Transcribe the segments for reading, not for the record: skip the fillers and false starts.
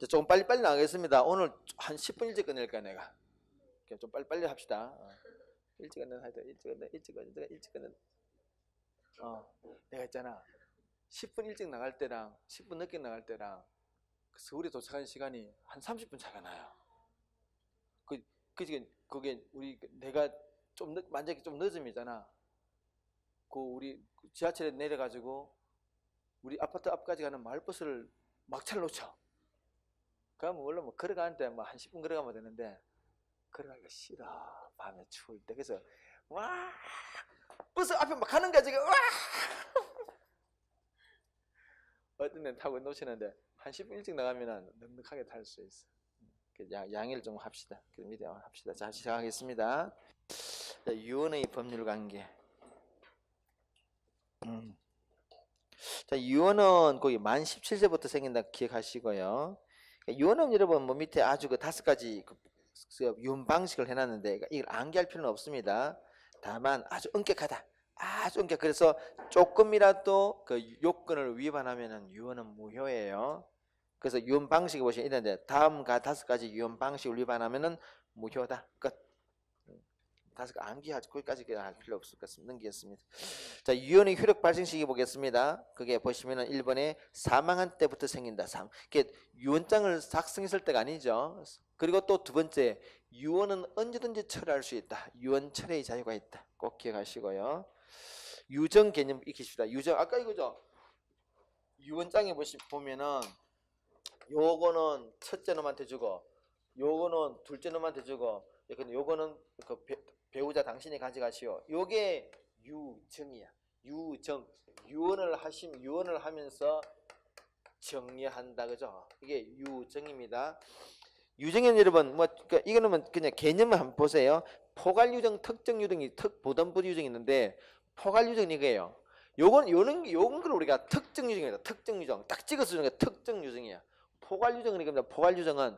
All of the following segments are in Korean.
조금 빨리빨리 나가겠습니다. 오늘 한 10분 일찍 끝낼까 내가. 좀 빨리빨리 합시다. 일찍 끝내야 돼. 일찍 끝내. 내가 있잖아. 10분 일찍 나갈 때랑 10분 늦게 나갈 때랑 서울에 도착하는 시간이 한 30분 차가 나요. 그게 우리 내가 만약에 좀 늦음이잖아. 우리 지하철에 내려가지고 우리 아파트 앞까지 가는 마을버스를 막차를 놓쳐. 그러면 원래 뭐 걸어가는데 뭐 한 10분 걸어가면 되는데 걸어가기가 싫어. 밤에 추울 때. 그래서 와 버스 앞에 막 가는 거야 지금. 와 어떤 데는 타고 놓치는데 한 10분 일찍 나가면 넉넉하게 탈 수 있어. 양해를 좀 합시다. 합시다. 자, 시작하겠습니다. 자, 유언의 법률 관계. 자, 유언은 거기 만 17세부터 생긴다 기억하시고요. 유언은 여러분 뭐 밑에 아주 그 5가지 유언 방식을 해놨는데 이걸 암기할 필요는 없습니다. 다만 아주 엄격하다. 아주 엄격. 그래서 조금이라도 그 요건을 위반하면은 유언은 무효예요. 그래서 유언 방식이 보시면 있는데 다음과 5가지 유언 방식을 위반하면은 무효다. 끝. 5가 암기하지 거기까지 할 필요 없을 것 같습니다. 넘기겠습니다. 자, 유언의 효력 발생 시기 보겠습니다. 그게 보시면은 1번에 사망한 때부터 생긴다. 그게 유언장을 작성했을 때가 아니죠. 그리고 또 2번째 유언은 언제든지 철회할 수 있다. 유언 철회의 자유가 있다. 꼭 기억하시고요. 유정 개념 익히십시다. 유정 아까 이거죠. 유언장에 보면은 요거는 첫째 놈한테 주고 요거는 둘째 놈한테 주고 요거는 그 배우자 당신이 가져가시오. 요게 유정이야. 유정. 유언을 하면서 정리한다. 그죠? 이게 유정입니다. 유정은 여러분 이거는 그냥 개념만 한번 보세요. 포괄 유정, 특정 유정이 보던부 유정이 있는데 포괄 유정은 이거예요. 요건 걸 우리가 특정 유정이다. 특정 유정. 딱 찍어서 주는 게 특정 유정이야. 포괄 유정은 이겁니다. 포괄 유정은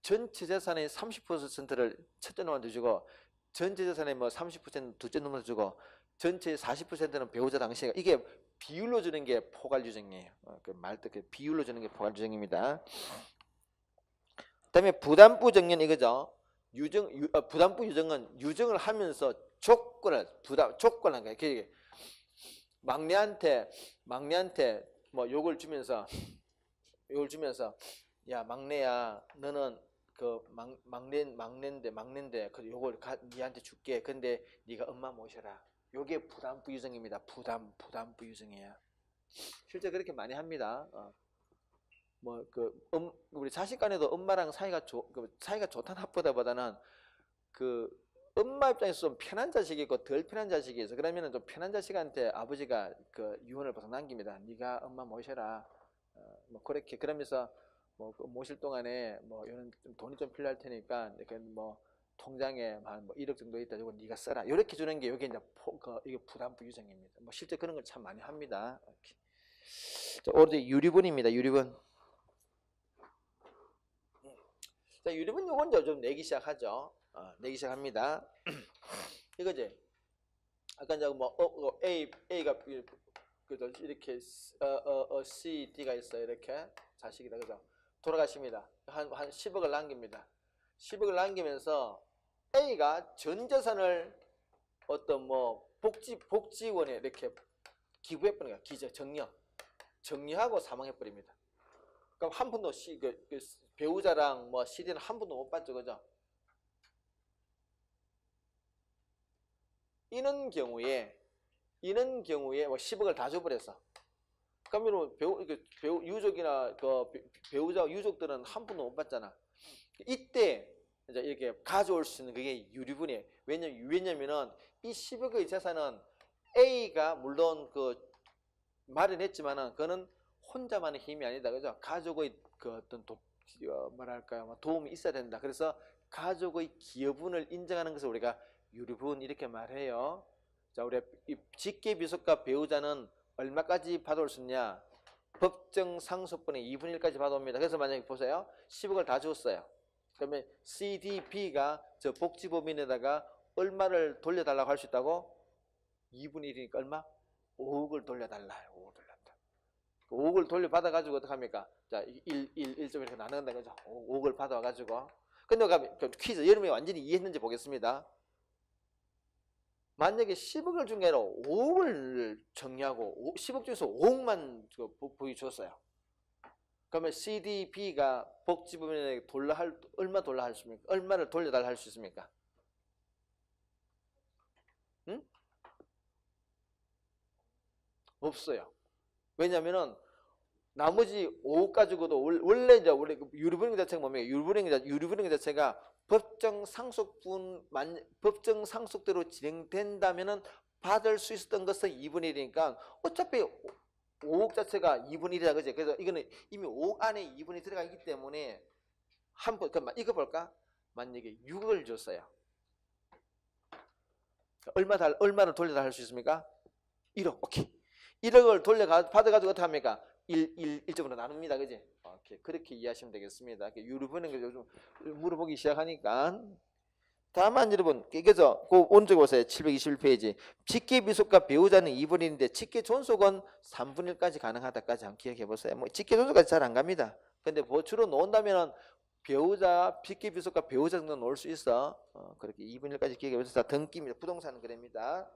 전체 재산의 30%를 첫째 놈한테 주고 전체 재산의 뭐 30% 둘째 놈한테 주고 전체 40%는 배우자 당시에 이게 비율로 주는 게 포괄 유정이에요. 그 말뜻 비율로 주는 게 포괄 유정입니다. 그다음에 부담부 정년 이거죠. 부담부 유정은 유정을 하면서 조건한 거예요. 막내한테 뭐 욕을 주면서 야 막내야 너는 그 막내인데 그 요걸 니한테 줄게. 근데 네가 엄마 모셔라. 요게 부담부 유정입니다. 부담부 유정이에요. 실제 그렇게 많이 합니다. 우리 자식 간에도 엄마랑 사이가 좋다 나쁘다보다는 그 엄마 입장에서 좀 편한 자식이 있고 덜 편한 자식이 있어. 그러면은 좀 편한 자식한테 아버지가 그 유언을 벌써 남깁니다. 네가 엄마 모셔라. 뭐 그렇게 그러면서 뭐 모실 동안에 뭐 이런 돈이 좀 필요할 테니까 뭐 통장에 한 뭐 1억 정도 있다. 이거 네가 써라. 이렇게 주는 게 이게 이제 이게 부담부 유정입니다. 뭐 실제 그런 걸 참 많이 합니다. 자, 오른쪽 유리분입니다. 유리분. 자, 유리분 요건 좀 내기 시작하죠. 내기 시작합니다. 이거지. 아까 이제 뭐 A가 이렇게 C, D가 있어요. 이렇게 자식이다. 그죠? 돌아가십니다. 한 10억을 남깁니다. 10억을 남기면서 A가 전 재산을 어떤 뭐 복지원에 이렇게 기부해버리는 거야. 정리하고 사망해버립니다. 그럼 한 푼도 배우자랑 뭐 CD는 한 푼도 못 받죠. 그죠? 이런 경우에 뭐 10억을 다 줘버렸어. 그러면 유족이나 배우자 유족들은 한 푼도 못 받잖아. 이때 이제 이렇게 가져올 수 있는 그게 유리분이에요. 왜냐면은 이 10억의 재산은 A가 물론 마련했지만은 그거는 혼자만의 힘이 아니다. 그죠? 가족의 어떤 도움이 있어야 된다. 그래서 가족의 기여분을 인정하는 것을 우리가 유리분 이렇게 말해요. 자, 우리 직계비속과 배우자는 얼마까지 받아올 수 있냐? 법정 상속분의 2분의 1까지 받아옵니다. 그래서 만약에 보세요. 10억을 다 주었어요. 그러면 CDB가 저 복지법인에다가 얼마를 돌려달라고 할 수 있다고? 2분의 1이니까 얼마? 5억을 돌려달라. 5억 돌려달라. 5억을 돌려받아 가지고 어떻게 합니까? 자, 1점 이렇게 나눈다 거죠. 5억을 받아 가지고. 근데 퀴즈 여러분이 완전히 이해했는지 보겠습니다. 만약에 10억을 준 게 아니라 5억을 정리하고 10억 중에서 5억만 보여줬어요. 그러면 CDB가 복지부문에 얼마 돌려 할 수 있습니까? 얼마를 돌려달라 할 수 있습니까? 응? 없어요. 왜냐면은 나머지 5억 가지고도 원래 유류분행 자체가 뭡니까? 유류분행 자체가 법정 상속대로 진행된다면은 받을 수 있었던 것은 2분의 1이니까 어차피 5억 자체가 2분의 1이라 그죠? 그래서 이거는 이미 5억 안에 2분의 1 들어가 있기 때문에 그럼 이거 볼까? 만약에 6억을 줬어요. 얼마를 돌려다 할 수 있습니까? 1억. 오케이. 1억을 받아가지고 어떻게 합니까? 1점으로 나눕니다. 그지? 오케이. 그렇게 이해하시면 되겠습니다. 유류분행 요즘 물어보기 시작하니까. 다만 여러분, 그죠? 그 오른쪽 보세요. 721페이지. 직계비속과 배우자는 2분의 1인데 직계존속은 3분의 1까지 가능하다까지 한번 기억해 보세요. 뭐 직계존속까지 잘 안 갑니다. 근데 주로 놓은다면은 배우자, 직계비속과 배우자 정도 놓을 수 있어. 그렇게 2분의 1까지 기억해 보세요. 자, 등기입니다. 부동산은 그럽니다.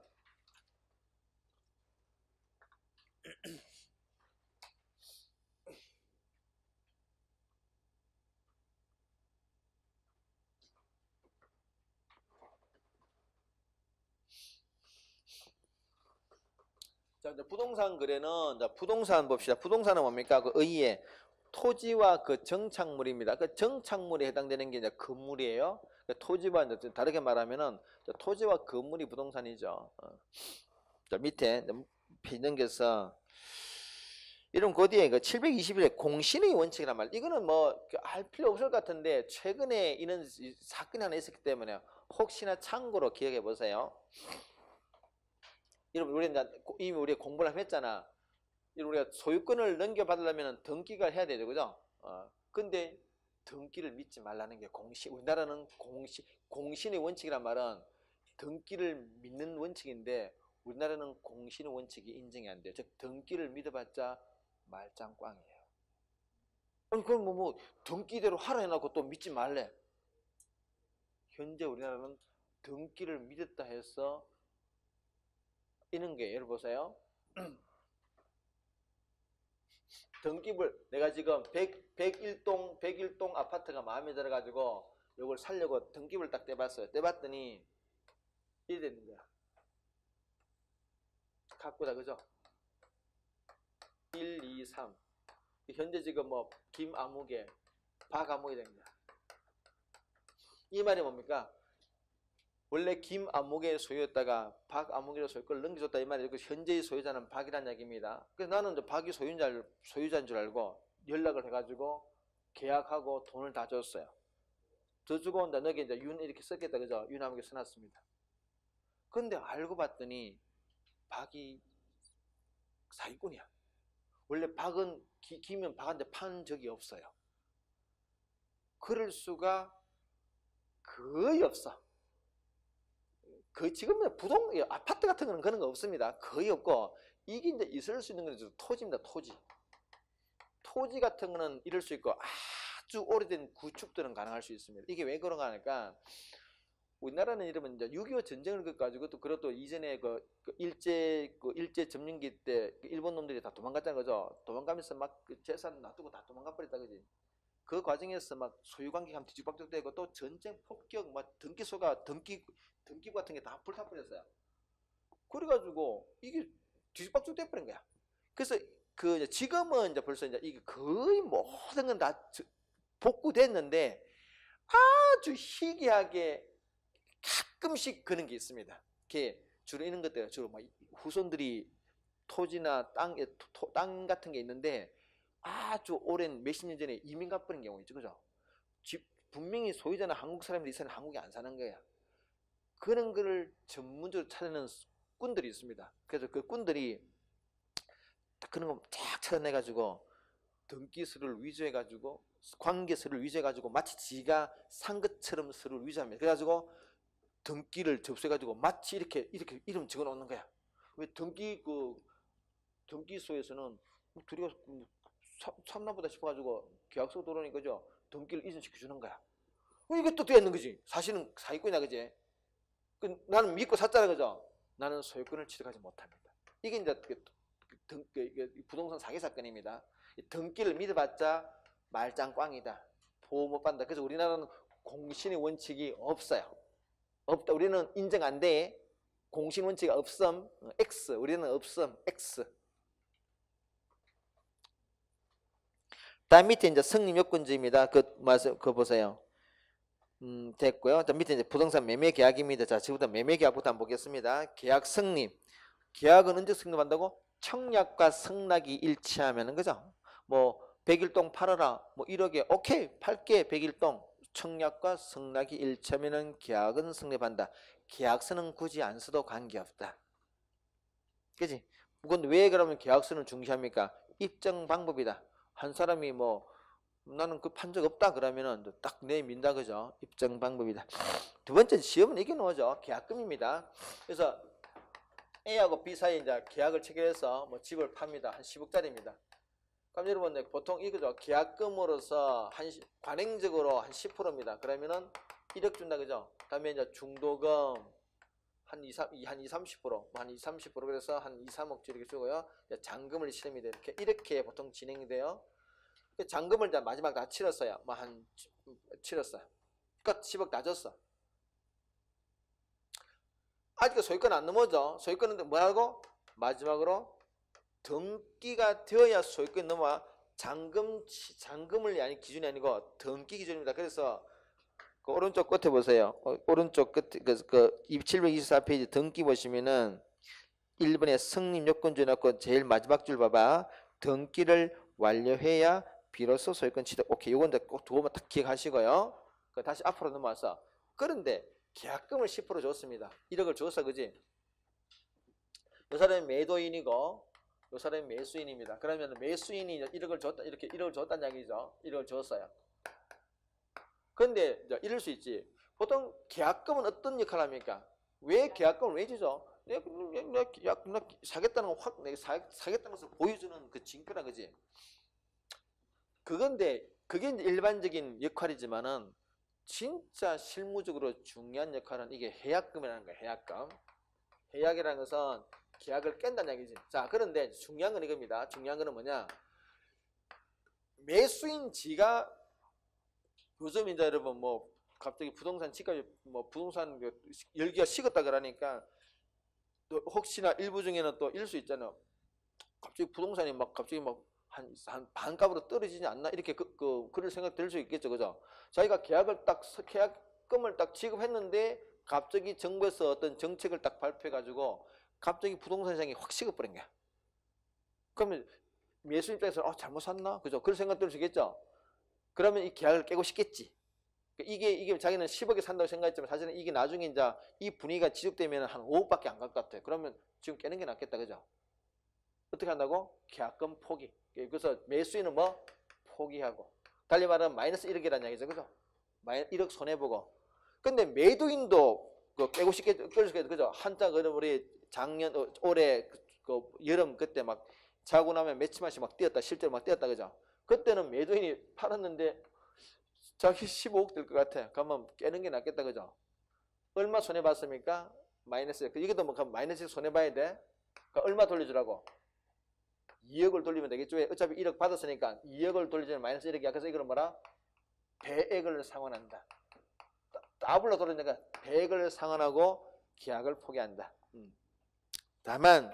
자, 이제 부동산 거래는, 자, 부동산 봅시다. 부동산은 뭡니까? 그 의의 토지와 그 정착물입니다. 그 정착물에 해당되는 게 이제 건물이에요. 그 토지와 이제 다르게 말하면은 토지와 건물이 부동산이죠. 자, 밑에 페이지 넘겨서 이런 그 뒤에 그 721의 공신의 원칙이란 말. 이거는 뭐 할 필요 없을 것 같은데 최근에 이런 사건이 하나 있었기 때문에 혹시나 참고로 기억해 보세요. 여러분 이미 우리가 공부를 했잖아. 우리가 소유권을 넘겨받으려면 등기가 해야 되죠, 그죠? 근데 등기를 믿지 말라는 게 우리나라는 공신의 원칙이란 말은 등기를 믿는 원칙인데 우리나라는 공신의 원칙이 인정이 안 돼요. 즉 등기를 믿어봤자 말짱꽝이에요. 아니 그럼 뭐 등기대로 하라 해놓고 또 믿지 말래. 현재 우리나라는 등기를 믿었다 해서 이런 게 여러분 보세요. 등기부를 내가 지금 101동 아파트가 마음에 들어가지고 이걸 살려고 등기부를 딱 떼봤어요. 떼봤더니 이래 되는 거야. 갖고다 그죠? 1, 2, 3 현재 지금 뭐 김아무개 박아무개 됩니다. 이 말이 뭡니까? 원래 김아무개의 소유였다가 박아무개의 소유권을 넘겨줬다 이 말이고 현재의 소유자는 박이라는 얘기입니다. 그래서 나는 이제 박이 소유자인 줄 알고 연락을 해가지고 계약하고 돈을 다 줬어요. 더 주고 온다 너게 이제 윤 이렇게 썼겠다 그죠? 윤아무개 써놨습니다. 근데 알고 봤더니 박이 사기꾼이야. 원래 박은 김은 박한테 판 적이 없어요. 그럴 수가 거의 없어. 지금 아파트 같은 거는 그런 거 없습니다. 거의 없고 이게 이제 있을 수 있는 건 토지입니다. 토지 같은 거는 이럴 수 있고 아주 오래된 구축들은 가능할 수 있습니다. 이게 왜 그런가 하니까 우리나라는 이러면 이제 6.25 전쟁을 가지고 그것도 이전에 일제 점령기 때 일본 놈들이 다 도망갔다는 거죠. 도망가면서 막 재산 놔두고 다 도망가 버렸다 그지. 그 과정에서 막 소유관계가 뒤죽박죽되고 또 전쟁 폭격 막 등기부 같은 게 다 불타버렸어요. 그래가지고 이게 뒤죽박죽 돼버린 거야. 그래서 지금은 이제 벌써 이게 거의 모든 건 다 복구됐는데 아주 희귀하게 가끔씩 그런 게 있습니다. 주로 이런 것들 주로 막 후손들이 토지나 땅 같은 게 있는데 아주 오랜 몇십 년 전에 이민 가버린 경우 있죠, 그죠? 분명히 소유자는 한국 사람들이 있어는 한국에 안 사는 거야. 그런 거를 전문적으로 찾아내는 꾼들이 있습니다. 그래서 그 꾼들이 딱 그런 거 쫙 찾아내가지고 등기서를 위조해가지고 관계서를 위조해가지고 마치 지가 산 것처럼 서를 위조합니다. 그래가지고 등기를 접수해가지고 마치 이렇게 이름 적어놓는 거야. 왜 등기소에서는 둘이가 참나보다 싶어가지고 계약서 들어오니까 그죠? 등기를 이전시켜 주는 거야. 이것도 되어 있는 거지. 사실은 사기꾼이야, 그지? 나는 믿고 샀잖아, 그죠? 나는 소유권을 취득하지 못합니다. 이게 이제 부동산 사기 사건입니다. 등기를 믿어봤자 말짱꽝이다. 보호 못 받는다. 그래서 우리나라는 공신의 원칙이 없어요. 없다. 우리는 인정 안 돼. 공신 원칙이 없음. X. 우리는 없음. X. 다음 밑에 이제 승립 요건주입니다. 그거 보세요. 됐고요. 자, 밑에 이제 부동산 매매 계약입니다. 자, 지금부터 매매 계약부터 한번 보겠습니다. 계약 성립. 계약은 언제 성립한다고? 청약과 승낙이 일치하면은, 그죠? 뭐 100일동 팔아라. 뭐 1억에 오케이 팔게 100일동. 청약과 승낙이 일치하면은 계약은 성립한다. 계약서는 굳이 안 써도 관계없다. 그지? 근데 왜 그러면 계약서는 중시합니까? 입증 방법이다. 한 사람이 뭐 나는 그 판 적 없다 그러면은 딱 내민다, 그죠? 입증 방법이다. 두 번째 시험은 이게 나오죠. 계약금입니다. 그래서 A하고 B 사이에 이제 계약을 체결해서 뭐 집을 팝니다. 한 10억짜리입니다. 그럼 여러분 보통 이거죠. 계약금으로서 관행적으로 한 10%입니다. 그러면은 1억 준다, 그죠? 그다음에 이제 중도금 한 2, 30%, 한 2, 30% 그래서 한 2, 3억 이렇게 주고요. 잔금을 치릅니다. 이렇게 보통 진행이 돼요. 잔금을 이제 마지막 다 치렀어요. 뭐 한 치렀어. 끝 10억 다 줬어. 아직 소유권 안 넘어져. 소유권은 뭐라고? 마지막으로 등기가 되어야 소유권이 넘어와. 잔금을 아니 기준이 아니고 등기 기준입니다. 그래서 그 오른쪽 끝에 보세요. 오른쪽 끝 724페이지 등기 보시면은 1번에 승립 요건주 해놓고 제일 마지막 줄 봐봐. 등기를 완료해야 비로소 소유권 취득. 오케이. 요건 꼭 두 번만 딱 기억하시고요. 다시 앞으로 넘어와서. 그런데 계약금을 10% 줬습니다. 1억을 줬어, 그지? 요 사람이 매도인이고 요 사람이 매수인입니다. 그러면 매수인이 1억을 줬다, 이렇게 1억을 줬다는 얘기죠. 1억을 줬어요. 근데 이럴 수 있지. 보통 계약금은 어떤 역할을 합니까? 왜 계약금을 왜 주죠? 내가 사겠다는 거 내가 사겠다는 것을 보여주는 그 징표라, 그지? 그건데 그게 일반적인 역할이지만은 진짜 실무적으로 중요한 역할은 이게 해약금이라는 거예요. 해약금. 해약이라는 것은 계약을 깬다는 얘기지. 자, 그런데 중요한 건 이겁니다. 중요한 거는 뭐냐? 매수인 지가 요즘 이제 여러분 뭐 갑자기 부동산 집값이 뭐 부동산 열기가 식었다 그러니까 또 혹시나 일부 중에는 또 이럴 수 있잖아요. 갑자기 부동산이 막 갑자기 막 한 반값으로 떨어지지 않나 이렇게 그럴 생각 들 수 있겠죠, 그죠? 자기가 계약금을 딱 지급했는데 갑자기 정부에서 어떤 정책을 딱 발표해가지고 갑자기 부동산 시장이 확 식어버린 거야. 그러면 매수 입장에서는 잘못 샀나, 그죠? 그런 생각 들 수 있겠죠. 그러면 이 계약을 깨고 싶겠지. 이게 자기는 10억에 산다고 생각했지만 사실은 이게 나중에 이제 이 분위기가 지속되면 한 5억밖에 안 갈 것 같아. 그러면 지금 깨는 게 낫겠다, 그죠? 어떻게 한다고? 계약금 포기. 그래서 매수인은 뭐? 포기하고. 달리 말하면 마이너스 1억이라는 얘기죠, 그죠? 1억 손해보고. 근데 매도인도 깨고 싶게, 그죠? 한자, 우리 작년, 올해 여름 그때 막 자고 나면 며칠만씩 막 뛰었다, 실제로 막 뛰었다, 그죠? 그때는 매도인이 팔았는데 자기 15억 될 것 같아. 그러면 깨는 게 낫겠다, 그죠? 얼마 손해봤습니까? 마이너스. 이것도 뭐 마이너스 손해봐야 돼? 그러니까 얼마 돌려주라고? 2억을 돌리면 되겠죠. 어차피 1억 받았으니까 2억을 돌리면 마이너스 1억이야. 그래서 이거는 뭐라? 배액을 상환한다. 더블로 돌리니까 배액을 상환하고 계약을 포기한다. 다만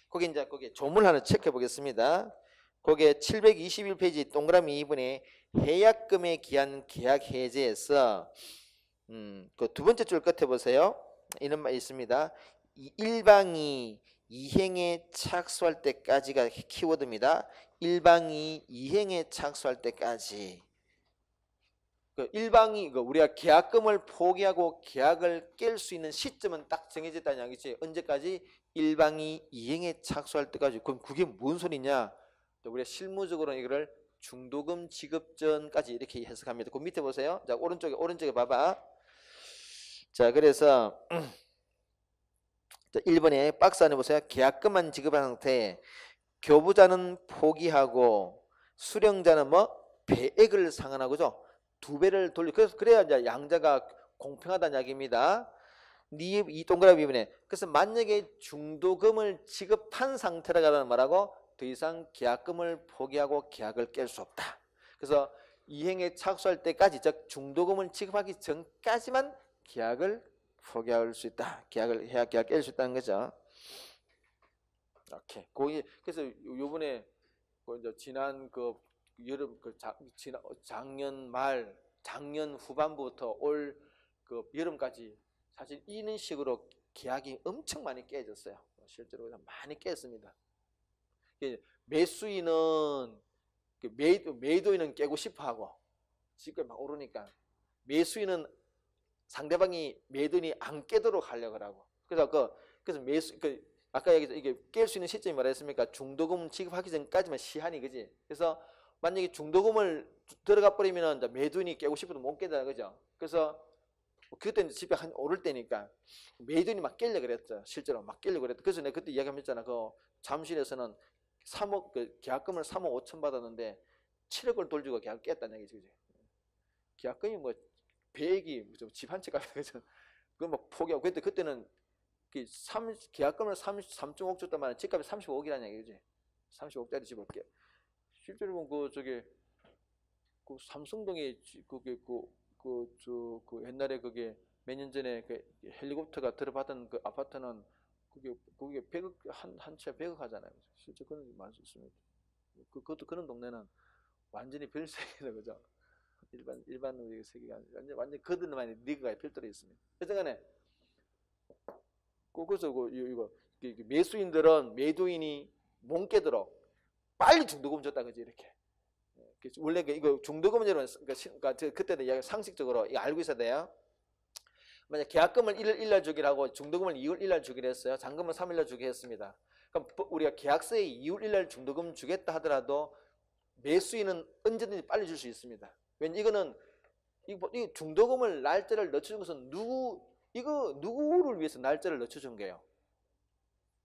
거기 조문을 하나 체크해 보겠습니다. 거기에 721페이지 동그라미 2번에 해약금에 기한 계약 해제에서 그 두 번째 줄 끝에 보세요. 이런 말 있습니다. 일방이 이행에 착수할 때까지가 키워드입니다. 일방이 이행에 착수할 때까지. 일방이 우리가 계약금을 포기하고 계약을 깰 수 있는 시점은 딱 정해졌다는 얘기지. 언제까지? 일방이 이행에 착수할 때까지. 그럼 그게 무슨 소리냐? 우리가 실무적으로는 이거를 중도금 지급 전까지 이렇게 해석합니다. 그 밑에 보세요. 자, 오른쪽에 봐봐. 자, 그래서 자, 1번에 박스 안에 보세요. 계약금만 지급한 상태에 교부자는 포기하고 수령자는 뭐 배액을 상환하고죠. 두 배를 돌려. 그래야 이제 양자가 공평하다는 이야기입니다. 이 동그라미 부분에. 그래서 만약에 중도금을 지급한 상태라면 뭐라고? 더 이상 계약금을 포기하고 계약을 깰 수 없다. 그래서 이행에 착수할 때까지, 즉 중도금을 지급하기 전까지만 계약을 포기할 수 있다. 계약을 깰 수 있다는 거죠. 오케이. 그래서 요번에 이제 지난 여름 작년 후반부터 올 여름까지 사실 이런 식으로 계약이 엄청 많이 깨졌어요. 실제로 많이 깼습니다. 매수인은 매도인은 깨고 싶어하고 지금 막 오르니까 매수인은 상대방이 매도인이 안 깨도록 하려고 하고. 그래서 아까 얘기했죠. 이게 깰 수 있는 시점이 뭐라 했습니까? 중도금 지급하기 전까지만 시한이, 그지? 그래서 만약에 중도금을 들어가 버리면 매도인이 깨고 싶어도 못 깬다는 거죠. 그래서 그때 집에 한 오를 때니까 매도인이 막 깨려 그랬죠. 실제로 막 깨려 그랬죠. 그래서 내가 그때 이야기했잖아. 잠실에서는 3억 계약금을 3억 5천 받았는데 7억을 돌리고 계약 깼다는 얘기죠. 그지? 계약금이 뭐 배액이 집 한 채 값이 그죠? 그거 막 포기하고 그때는 계약금을 3.5억 줬단 말이야. 집값이 35억이라는 얘기지. 35억짜리 집을 깨. 실제로 보면 삼성동에 옛날에 몇 년 전에 헬리콥터가 들어받은 그 아파트는 그게 100억 한 채 100억 하잖아요. 실제 그런 게 많이 있습니다. 그것도 그런 동네는 완전히 별 세계다, 그죠? 일반 우리 세계가 완전 거듭나는 리그가 별도로 있습니다. 어쨌간에 그래서 이거 매수인들은 매도인이 못 깨도록 빨리 중도금 줬다, 그지? 이렇게. 원래 이거 중도금은 여러분 그때는 이야기 상식적으로 이거 알고 있어야 돼요. 만약 계약금을 1월 1일 주기로 하고 중도금을 2월 1일 주기로 했어요. 잔금은 3일 주기로 했습니다. 그럼 우리가 계약서에 2월 1일 중도금 주겠다 하더라도 매수인은 언제든지 빨리 줄 수 있습니다. 왜냐면 이거는 이 중도금을 날짜를 늦춰준 것은 누구를 위해서 날짜를 늦춰준 거예요?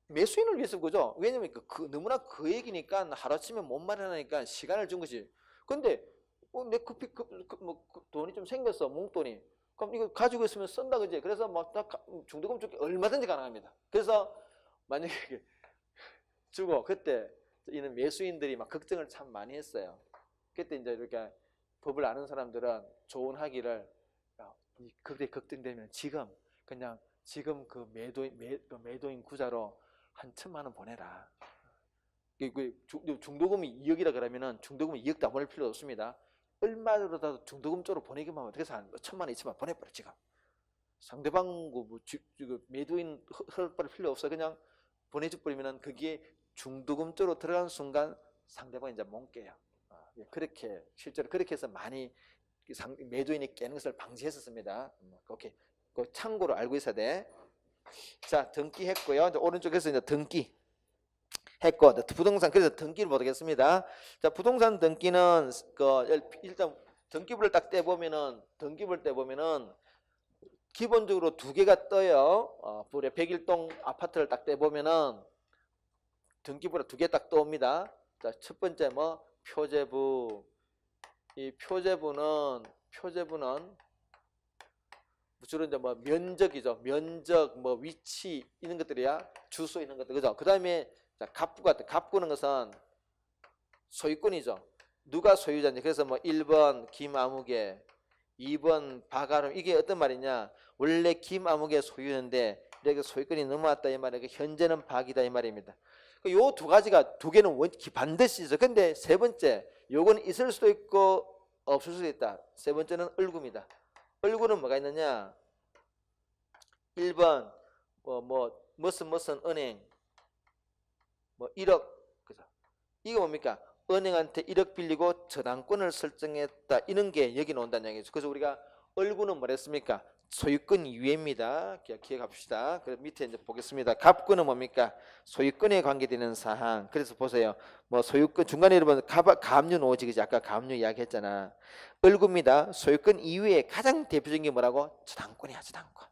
매수인을 위해서, 그죠? 왜냐면 너무나 그 얘기니까 하루아침에 못 마련하니까 시간을 준 것이. 근데 내 돈이 좀 생겼어, 몽돈이. 그럼 이거 가지고 있으면 쓴다, 그지? 그래서 중도금 주기 얼마든지 가능합니다. 그래서 만약에 주고 그때 이는 매수인들이 막 걱정을 참 많이 했어요. 그때 이제 이렇게 법을 아는 사람들은 조언하기를, 그때 걱정되면 지금 그 매도인 구자로 한 1,000만 원 보내라. 중도금이 2억이라 그러면은 중도금이 2억도 안 보낼 필요 없습니다. 얼마라도 중도금 쪽으로 보내기만 하면 그래서 한 1,000만 원, 2,000만 원 보내버려. 지금 상대방 매도인 헐벌 필요 없어. 그냥 보내줘 버리면은 그게 중도금 쪽으로 들어가는 순간 상대방이 이제 못 깨요. 그렇게 실제로 그렇게 해서 많이 매도인이 깨는 것을 방지했었습니다. 오케이. 참고로 알고 있어야 돼. 자, 등기 했고요. 이제 오른쪽에서 이제 등기 했고, 부동산, 그래서 등기를 보겠습니다. 자, 부동산 등기는 일단 등기부를 딱 떼보면은 기본적으로 두 개가 떠요. 우리 101동 아파트를 딱 떼보면은 등기부로 두 개 딱 떠옵니다. 자, 첫 번째 표제부. 이 표제부는 주로 이제 면적이죠. 면적, 위치 이런 것들이야. 주소 이런 것들, 그죠? 그 다음에 갑구는 것은 소유권이죠. 누가 소유자인지. 그래서 1번 김아무개, 2번 박아름. 이게 어떤 말이냐? 원래 김아무개 소유인데 이렇게 소유권이 넘어왔다 이 말이에요. 현재는 박이다 이 말입니다. 요 두 가지가, 두 개는 반드시 있어. 근데 세 번째, 요건 있을 수도 있고 없을 수도 있다. 세 번째는 을구입니다. 을구는 뭐가 있느냐? 1번 무슨 은행 1억, 그죠? 이거 뭡니까? 은행한테 1억 빌리고 저당권을 설정했다. 이런 게 여기 나온다는 얘기죠. 그래서 우리가 을구는 뭐랬습니까? 소유권 이외입니다. 기억합시다. 그래서 밑에 이제 보겠습니다. 갑구는 뭡니까? 소유권에 관계되는 사항. 그래서 보세요. 소유권 중간에 여러분 가압류 나오지, 그지? 아까 가압류 이야기했잖아. 을구입니다. 소유권 이외에 가장 대표적인 게 뭐라고? 저당권이야, 저당권.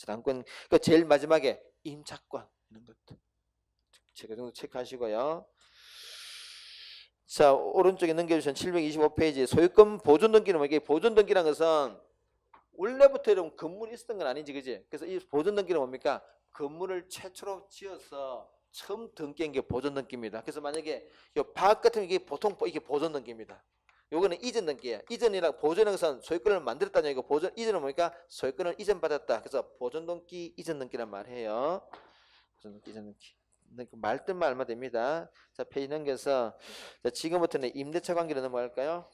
그러니까 제일 마지막에 임차권 이런 것들. 제가 정도 체크하시고요. 자, 오른쪽에 넘겨주신 725페이지 소유권 보존 등기는 뭐 이게 보존 등기란 것은 원래부터 이런 건물이 있었던 건 아니지, 그지? 그래서 이 보존 등기는 뭡니까? 건물을 최초로 지어서 처음 등기한 게 보존 등기입니다. 그래서 만약에 이 밭 같은 게 보통 이게 보존 등기입니다. 요거는 이전 등기예요. 이전이랑 보존이라는 것은 소유권을 만들었다는 얘기고 보존 이전은 뭡니까? 소유권을 이전 받았다. 그래서 보존 등기, 이전 등기란 말해요. 보존 등기, 이전 등기. 말뜻만 알면 됩니다. 자, 페이지 넘겨서 자, 지금부터는 임대차 관계로 넘어갈까요?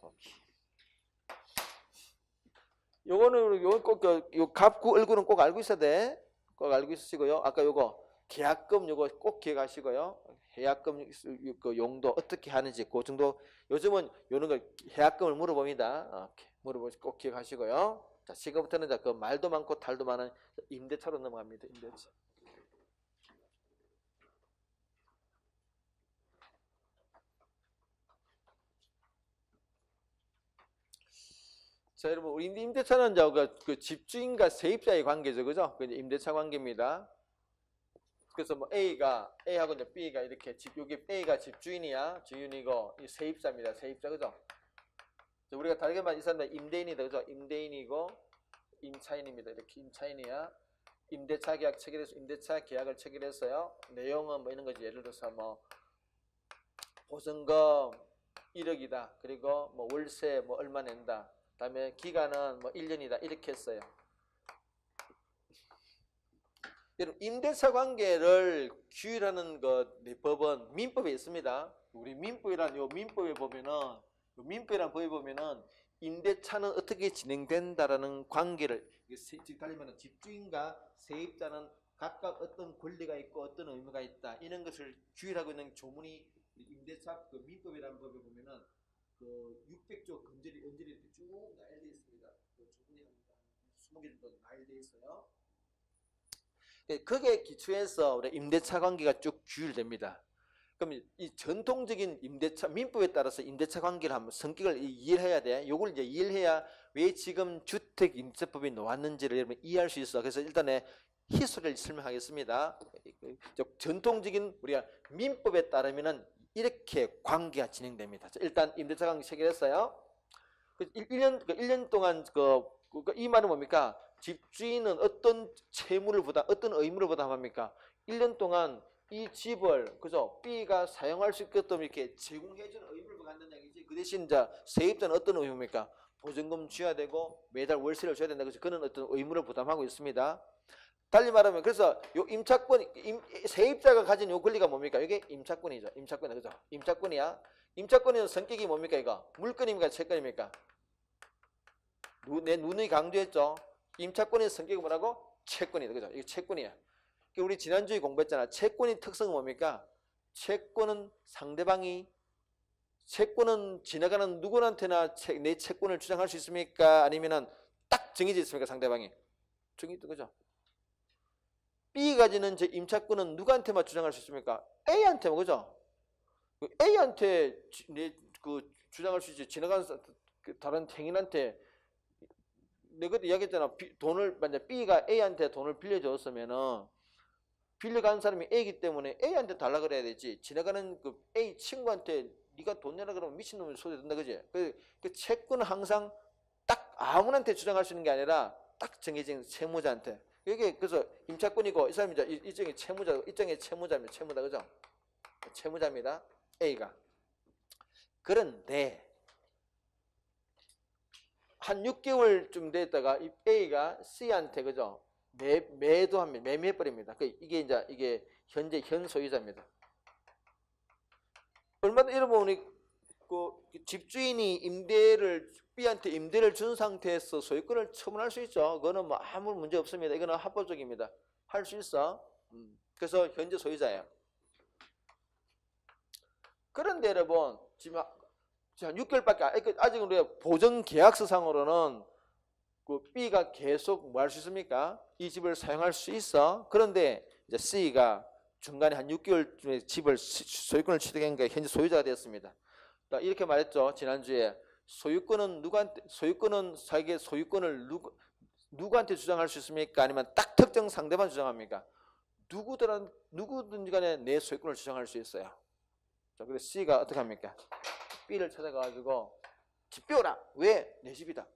요거는 요 갑구 을구는 꼭 알고 있어야 돼. 꼭 알고 있으시고요. 아까 요거 계약금 요거 꼭 기억하시고요. 계약금 그 용도 어떻게 하는지 그 정도. 요즘은 요런 걸 계약금을 물어봅니다. 물어보시 꼭 기억하시고요. 자, 지금부터는 그 말도 많고 탈도 많은 임대차로 넘어갑니다. 임대차. 자, 여러분, 우리 임대차는 그 집주인과 세입자의 관계죠, 그죠? 그 임대차 관계입니다. 그래서 뭐 A하고 이제 B가 이렇게 여기 A가 집주인이야, 주인이고 이 세입자입니다, 세입자, 그죠? 우리가 다르게 말하면 이 사람은 임대인이다, 그죠? 임대인이고 임차인입니다, 이렇게 임차인이야. 임대차 계약 체결해서 임대차 계약을 체결했어요. 내용은 뭐 이런 거지. 예를 들어서 뭐 보증금 1억이다. 그리고 뭐 월세 뭐 얼마 낸다. 그다음에 기간은 뭐 1년이다. 이렇게 했어요. 여러분, 임대차 관계를 규율하는 법은 민법에 있습니다. 우리 민법이란 요 민법에 보면은 법에 보면은 임대차는 어떻게 진행된다라는 관계를 달리 말하면 집주인과 세입자는 각각 어떤 권리가 있고 어떤 의무가 있다. 이런 것을 규율하고 있는 조문이 임대차 그 민법이라는 법에 보면은 그 600조 언저리 쭉 나열되어 있습니다. 그 조문이 한 20개 정도 나열되어 있어요. 그게 기초해서 우리 임대차 관계가 쭉 규율됩니다. 그럼 이 전통적인 임대차 민법에 따라서 임대차 관계를 한번 성격을 이해해야 돼. 요걸 이제 이해해야 왜 지금 주택 임대차법이 나왔는지를 여러분 이해할 수 있어. 그래서 일단에 히스토리를 설명하겠습니다. 전통적인 우리가 민법에 따르면은 이렇게 관계가 진행됩니다. 일단 임대차 관계 체결했어요. 1년 동안 이 말은 뭡니까? 집주인은 어떤 채무를 어떤 의무를 부담합니까? 1년 동안 이 집을 그죠? B가 사용할 수 있게끔 이렇게 제공해주는 의무를 부담한다는 얘기지. 그 대신 이제 세입자는 어떤 의무입니까? 보증금 줘야 되고 매달 월세를 줘야 된다. 그래서 그는 어떤 의무를 부담하고 있습니다. 달리 말하면 그래서 요 임차권 세입자가 가진 요 권리가 뭡니까? 이게 임차권이죠. 임차권 그죠? 임차권이야. 임차권의 성격이 뭡니까? 이거 물권입니까? 채권입니까? 내 누누이 강조했죠. 임차권의 성격이 뭐라고? 채권이다. 그죠? 이게 채권이야. 우리 지난주에 공부했잖아. 채권의 특성은 뭡니까? 채권은 채권은 지나가는 누구한테나 내 채권을 주장할 수 있습니까? 아니면은 딱 정해져 있습니까? 상대방이. 정해져, 그죠? B 가지는 제 임차권은 누구한테만 주장할 수 있습니까? A한테만, 그죠? A한테 주장할 수 있지. 지나가는 다른 행인한테 내가 그때 이야기했잖아. 만약 B가 A한테 돈을 빌려줬으면은 빌려간 사람이 A이기 때문에 A한테 달라 그래야 되지. 지나가는 그 A 친구한테 네가 돈 내라 그러면 미친놈이 소리 듣는다, 그지? 그 채권은 항상 딱 아무한테 주장할 수 있는 게 아니라 딱 정해진 채무자한테. 이게 그래서 임차권이고 이 사람이 일종의 채무자, 채무자입니다. 채무자, 그죠? 채무자입니다. A가. 그런데 한 6개월쯤 됐다가 A가 C한테 그죠? 매매해버립니다. 이게 현재 현 소유자입니다. 얼마나 이러면 집주인이 B한테 임대를 준 상태에서 소유권을 처분할 수 있죠. 그거는 뭐 아무 문제 없습니다. 이거는 합법적입니다. 할 수 있어. 그래서 현재 소유자예요. 그런데 여러분 지금 한 6개월밖에 아직 우리가 보증 계약서상으로는 그 B가 계속 뭐 할 수 있습니까? 이 집을 사용할 수 있어. 그런데 이제 C가 중간에 한 6개월 집을 소유권을 취득한 게 현재 소유자가 되었습니다. 이렇게 말했죠. 지난주에 자기의 소유권을 누구한테 주장할 수 있습니까? 아니면 딱 특정 상대만 주장합니까? 누구든지 간에 내 소유권을 주장할 수 있어요. 자, 그래서 C가 어떻게 합니까? B를 찾아가가지고 집 비워라. 왜? 내 집이다.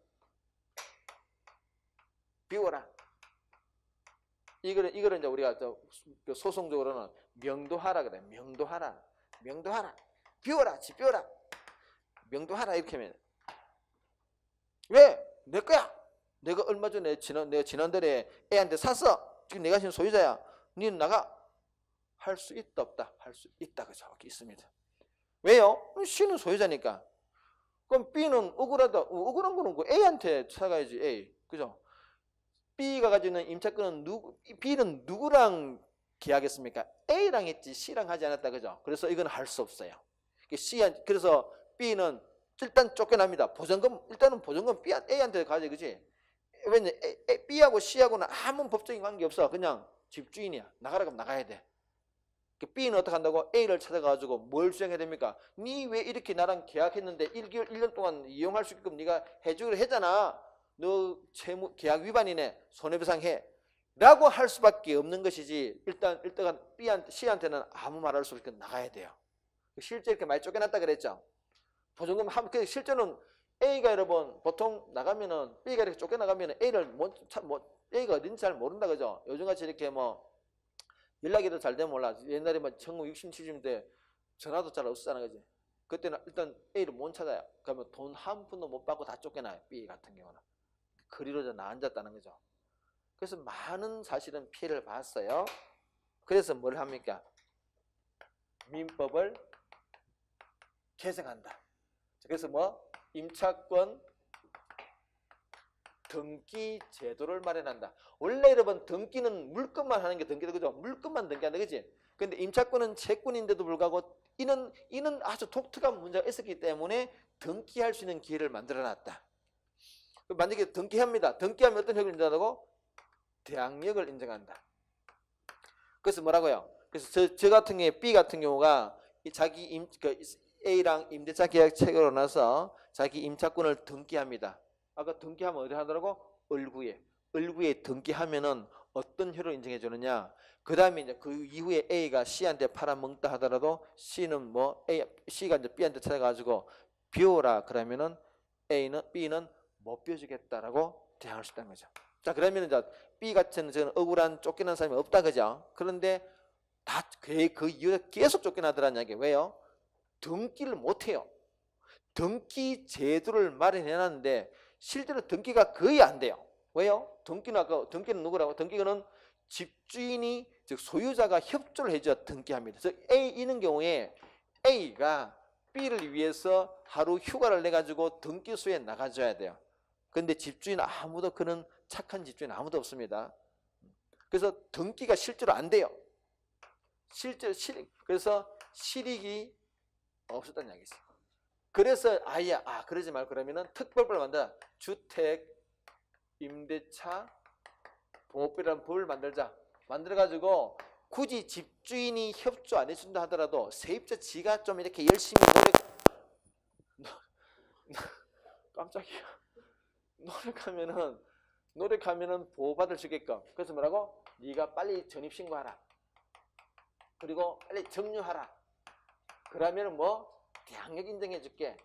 비워라. 이거를 이제 우리가 소송적으로는 명도하라 그래. 명도하라. 명도하라. 비워라. 집 비워라. 명도하라. 이렇게 하면 왜? 내 거야. 내가 얼마 전에 내가 지난달에 애한테 샀어. 지금 내가 지금 소유자야. 니는 나가. 할 수 있다 없다? 할 수 있다. 그죠? 있습니다. 왜요? C는 소유자니까. 그럼 B는 억울하다. 억울한 거는 그 A한테 사가야지. A. 그죠? B가 가지고 있는 임차권은 B는 누구랑 계약했습니까? A랑 했지 C랑 하지 않았다. 그죠? 그래서 이건 할 수 없어요. 그래서 B는 일단 쫓겨납니다. 일단은 보증금 A한테 가져. 그지? 왜냐? B하고 C하고는 아무 법적인 관계 없어. 그냥 집주인이야. 나가라 그러면 나가야 돼. B는 어떻게 한다고? A를 찾아가지고 뭘 주장해야 됩니까? 니 왜 이렇게 나랑 계약했는데 1개월, 1년 동안 이용할 수 있게끔 네가 해주기로 했잖아. 너 계약 위반이네. 손해배상 해. 라고 할 수밖에 없는 것이지. 일단 C한테는 아무 말할 수 없게 나가야 돼요. 실제 이렇게 많이 쫓겨났다 그랬죠. 보증금 실제는 A가 여러분 보통 나가면은 B가 이렇게 쫓겨나가면은 A가 어딘지 잘 모른다. 그죠? 요즘같이 이렇게 연락이 잘 되면 몰라. 옛날에 1960, 70년대 전화도 잘 없었잖아. 그지? 그때는 일단 A를 못 찾아요. 그러면 돈 한 푼도 못 받고 다 쫓겨나요. B 같은 경우는. 거리로 나앉았다는 거죠. 그래서 많은 사실은 피해를 봤어요. 그래서 뭘 합니까? 민법을 개정한다. 그래서 임차권 등기 제도를 마련한다. 원래 여러분 등기는 물건만 하는 게 등기다. 그죠? 물건만 등기한다. 그지? 근데 임차권은 채권인데도 불구하고 이는 아주 독특한 문제가 있었기 때문에 등기할 수 있는 기회를 만들어 놨다. 만약에 등기합니다. 등기하면 어떤 효력을 인정한다고? 대항력을 인정한다. 그래서 뭐라고요? 그래서 저 같은 경우에 B 같은 경우가 자기 A랑 임대차 계약 체결하고 나서 자기 임차권을 등기합니다. 아까 등기하면 어디 하더라고? 을구에 등기하면은 어떤 효력을 인정해 주느냐? 그 다음에 이제 그 이후에 A가 C한테 팔아먹다 하더라도 C는 C가 이제 B한테 찾아가지고 비워라 그러면은 B는 못 비워주겠다라고 대항할 수 있다는 거죠. 자, 그러면 이제 B 같은 저는 억울한 쫓겨난 사람이 없다 그죠? 그런데 그 이유에 계속 쫓겨나더라는 이야기. 왜요? 등기를 못 해요. 등기 제도를 마련해 놨는데 실제로 등기가 거의 안 돼요. 왜요? 등기는 누구라고? 등기는 집주인이 즉 소유자가 협조를 해줘야 등기합니다. 즉 이런 경우에 A가 B를 위해서 하루 휴가를 내 가지고 등기소에 나가줘야 돼요. 근데 집주인 아무도 그런 착한 집주인 아무도 없습니다. 그래서 등기가 실제로 안 돼요. 그래서 실익이 없었다는 이야기죠. 그래서 그러지 말고 그러면은 특별법을 만들자. 주택 임대차 보호법이라는 법을 만들어가지고 굳이 집주인이 협조 안 해준다 하더라도 세입자 지가 좀 이렇게 열심히 깜짝이야. 노력하면은 보호받을 수 있게끔. 그래서 뭐라고? 네가 빨리 전입신고하라. 그리고 빨리 점유하라. 그러면은 대항력 인정해 줄게.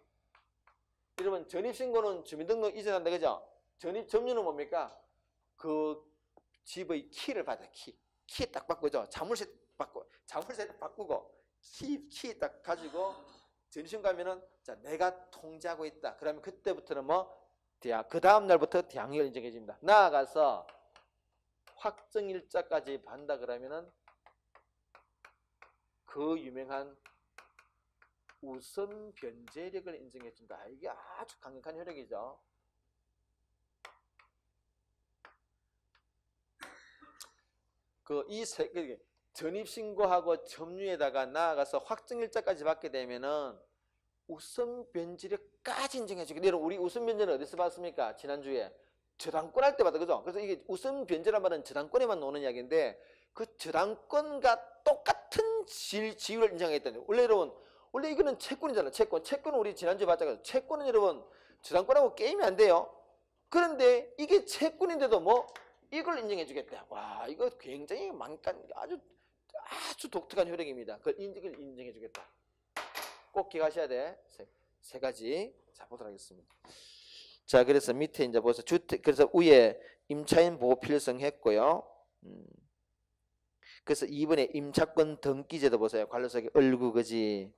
여러분 전입신고는 주민등록 이전한다 그죠? 점유는 뭡니까? 그 집의 키를 받아. 키 딱 바꾸죠. 자물쇠 바꾸고 키 딱 가지고 전입신고 하면은 자 내가 통제하고 있다. 그러면 그때부터는 그 다음 날부터 대항력을 인정해 줍니다. 나아가서 확정일자까지 반다 그러면은 그 유명한 우선 변제력을 인정해 준다. 이게 아주 강력한 효력이죠. 전입신고하고 점유에다가 나아가서 확정일자까지 받게 되면은 우선 변제력까지 인정해 주게. 여러분 우리 우선 변제는 어디서 받습니까? 지난주에 저당권 할 때 받아. 그죠? 그래서 이게 우선 변제란 말은 저당권에만 나오는 이야기인데 그 저당권과 똑같은 지위를 인정했다는. 원래 이거는 채권이잖아. 채권은 우리 지난주에 봤잖아요. 채권은 여러분 저당권하고 게임이 안 돼요. 그런데 이게 채권인데도 이걸 인정해 주겠다. 와, 이거 굉장히 아주 독특한 효력입니다. 그걸 인정해 주겠다. 꼭 기억하셔야 돼. 세 가지. 자, 보도록 하겠습니다. 자, 그래서 밑에 이제 보세요. 주택, 그래서 위에 임차인 보호 필요성 했고요. 그래서 2번에 임차권 등기제도 보세요. 관료석에 얼구 그지.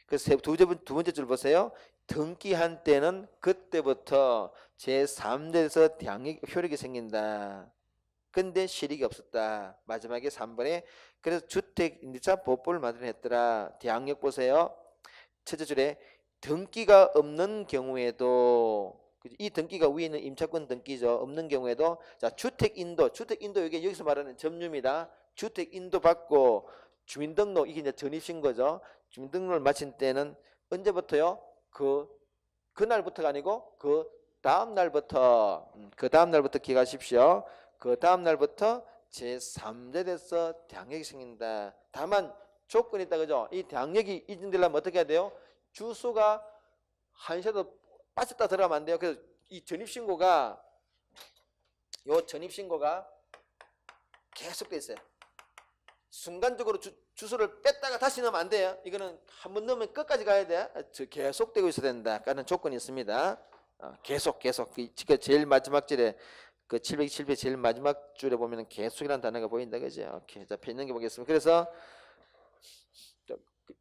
그래서 두 번째 줄 보세요. 등기한 때는 그때부터 제3대에서 대항력 효력이 생긴다. 근데 실익이 없었다. 마지막에 3번에 그래서 주택 임대차 보호법을 마련했더라. 대항력 보세요. 첫째 줄에 등기가 없는 경우에도 이 등기가 위에 있는 임차권 등기죠. 없는 경우에도 자 주택 인도 이게 여기서 말하는 점유입니다. 주택 인도 받고 주민등록 이게 이제 전입신고죠. 주민등록을 마친 때는 언제부터요? 그날부터가 아니고 그 다음 날부터 기억하십시오. 그 다음 날부터 제3대 돼서 대항력이 생긴다. 다만 조건이 있다 그죠? 이 대항력이 인정되려면 어떻게 해야 돼요? 주소가 한시라도 빠졌다 들어가면 안 돼요. 그래서 이 전입신고가 계속돼 있어요. 순간적으로 주소를 뺐다가 다시 넣으면 안 돼요. 이거는 한번 넣으면 끝까지 가야 돼. 계속되고 있어야 된다. 라는 조건이 있습니다. 계속. 그 제일 마지막 줄에 그 707회 제일 마지막 줄에 보면 계속이라는 단어가 보인다. 그죠? 오케이. 자, 펴 넘겨보겠습니다. 그래서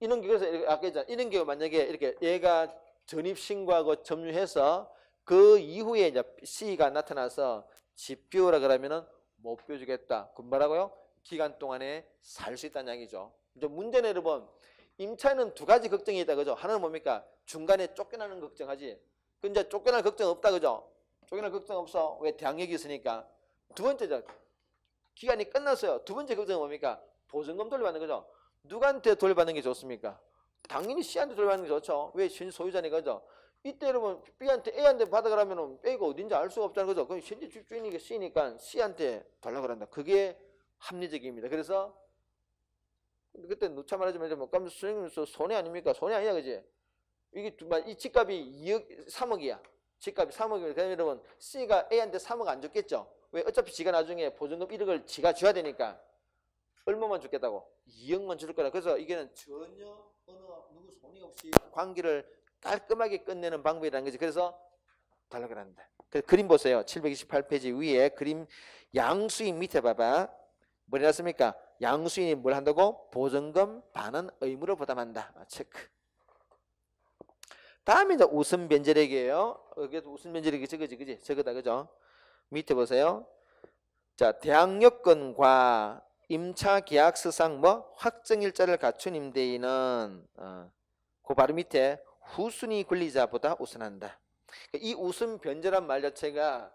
이런 그래서 아까 했잖아. 이런 경우 만약에 이렇게 얘가 전입신고하고 점유해서 그 이후에 이제 C가 나타나서 집 비우라 그러면은 못 비워주겠다. 그 뭐라고요? 기간 동안에 살 수 있다는 이야기죠. 이제 문제는 여러분 임차인은 두 가지 걱정이 있다 그죠? 하나는 뭡니까? 중간에 쫓겨나는 걱정하지. 근데 쫓겨날 걱정 없다 그죠? 쫓겨날 걱정 없어. 왜? 대항력이 있으니까. 두 번째죠. 기간이 끝났어요. 두 번째 걱정은 뭡니까? 보증금 돌려받는 거죠. 누구한테 돌려받는 게 좋습니까? 당연히 C한테 돌려받는 게 좋죠. 왜? 신 소유자니까 그죠? 이때 여러분 B한테 A한테 받아가라면 A가 어딘지 알 수가 없다는 거죠. 그럼 현재 집주인이 C니까 C한테 달라고 그런다. 그게 합리적입니다. 그래서 그때 누차 말하자면 뭐 깜짝 선생님 손해 아닙니까? 손해 아니야 그지? 이게 이 집값이 2억 3억이야. 집값이 3억이면 그러면 여러분 C가 A한테 3억 안 줬겠죠? 왜? 어차피 지가 나중에 보증금 1억을 지가 줘야 되니까 얼마만 줬겠다고? 2억만 줄 거라. 그래서 이게는 전혀 누구 손해 없이 관계를 깔끔하게 끝내는 방법이라는 거지. 그래서 달라고 한다. 그 그림 보세요. 728페이지 위에 그림 양수인 밑에 봐봐. 뭐 해놨습니까? 양수인이 뭘 한다고? 보증금 반은 의무로 부담한다. 체크. 다음에 이제 우선 변제액이에요. 그래도 우선 변제액이 저거지, 그지? 저거다, 그죠? 밑에 보세요. 자, 대항력권과 임차 계약서상 뭐 확정일자를 갖춘 임대인은 그 바로 밑에 후순위 권리자보다 우선한다. 이 우선 변제란 말 자체가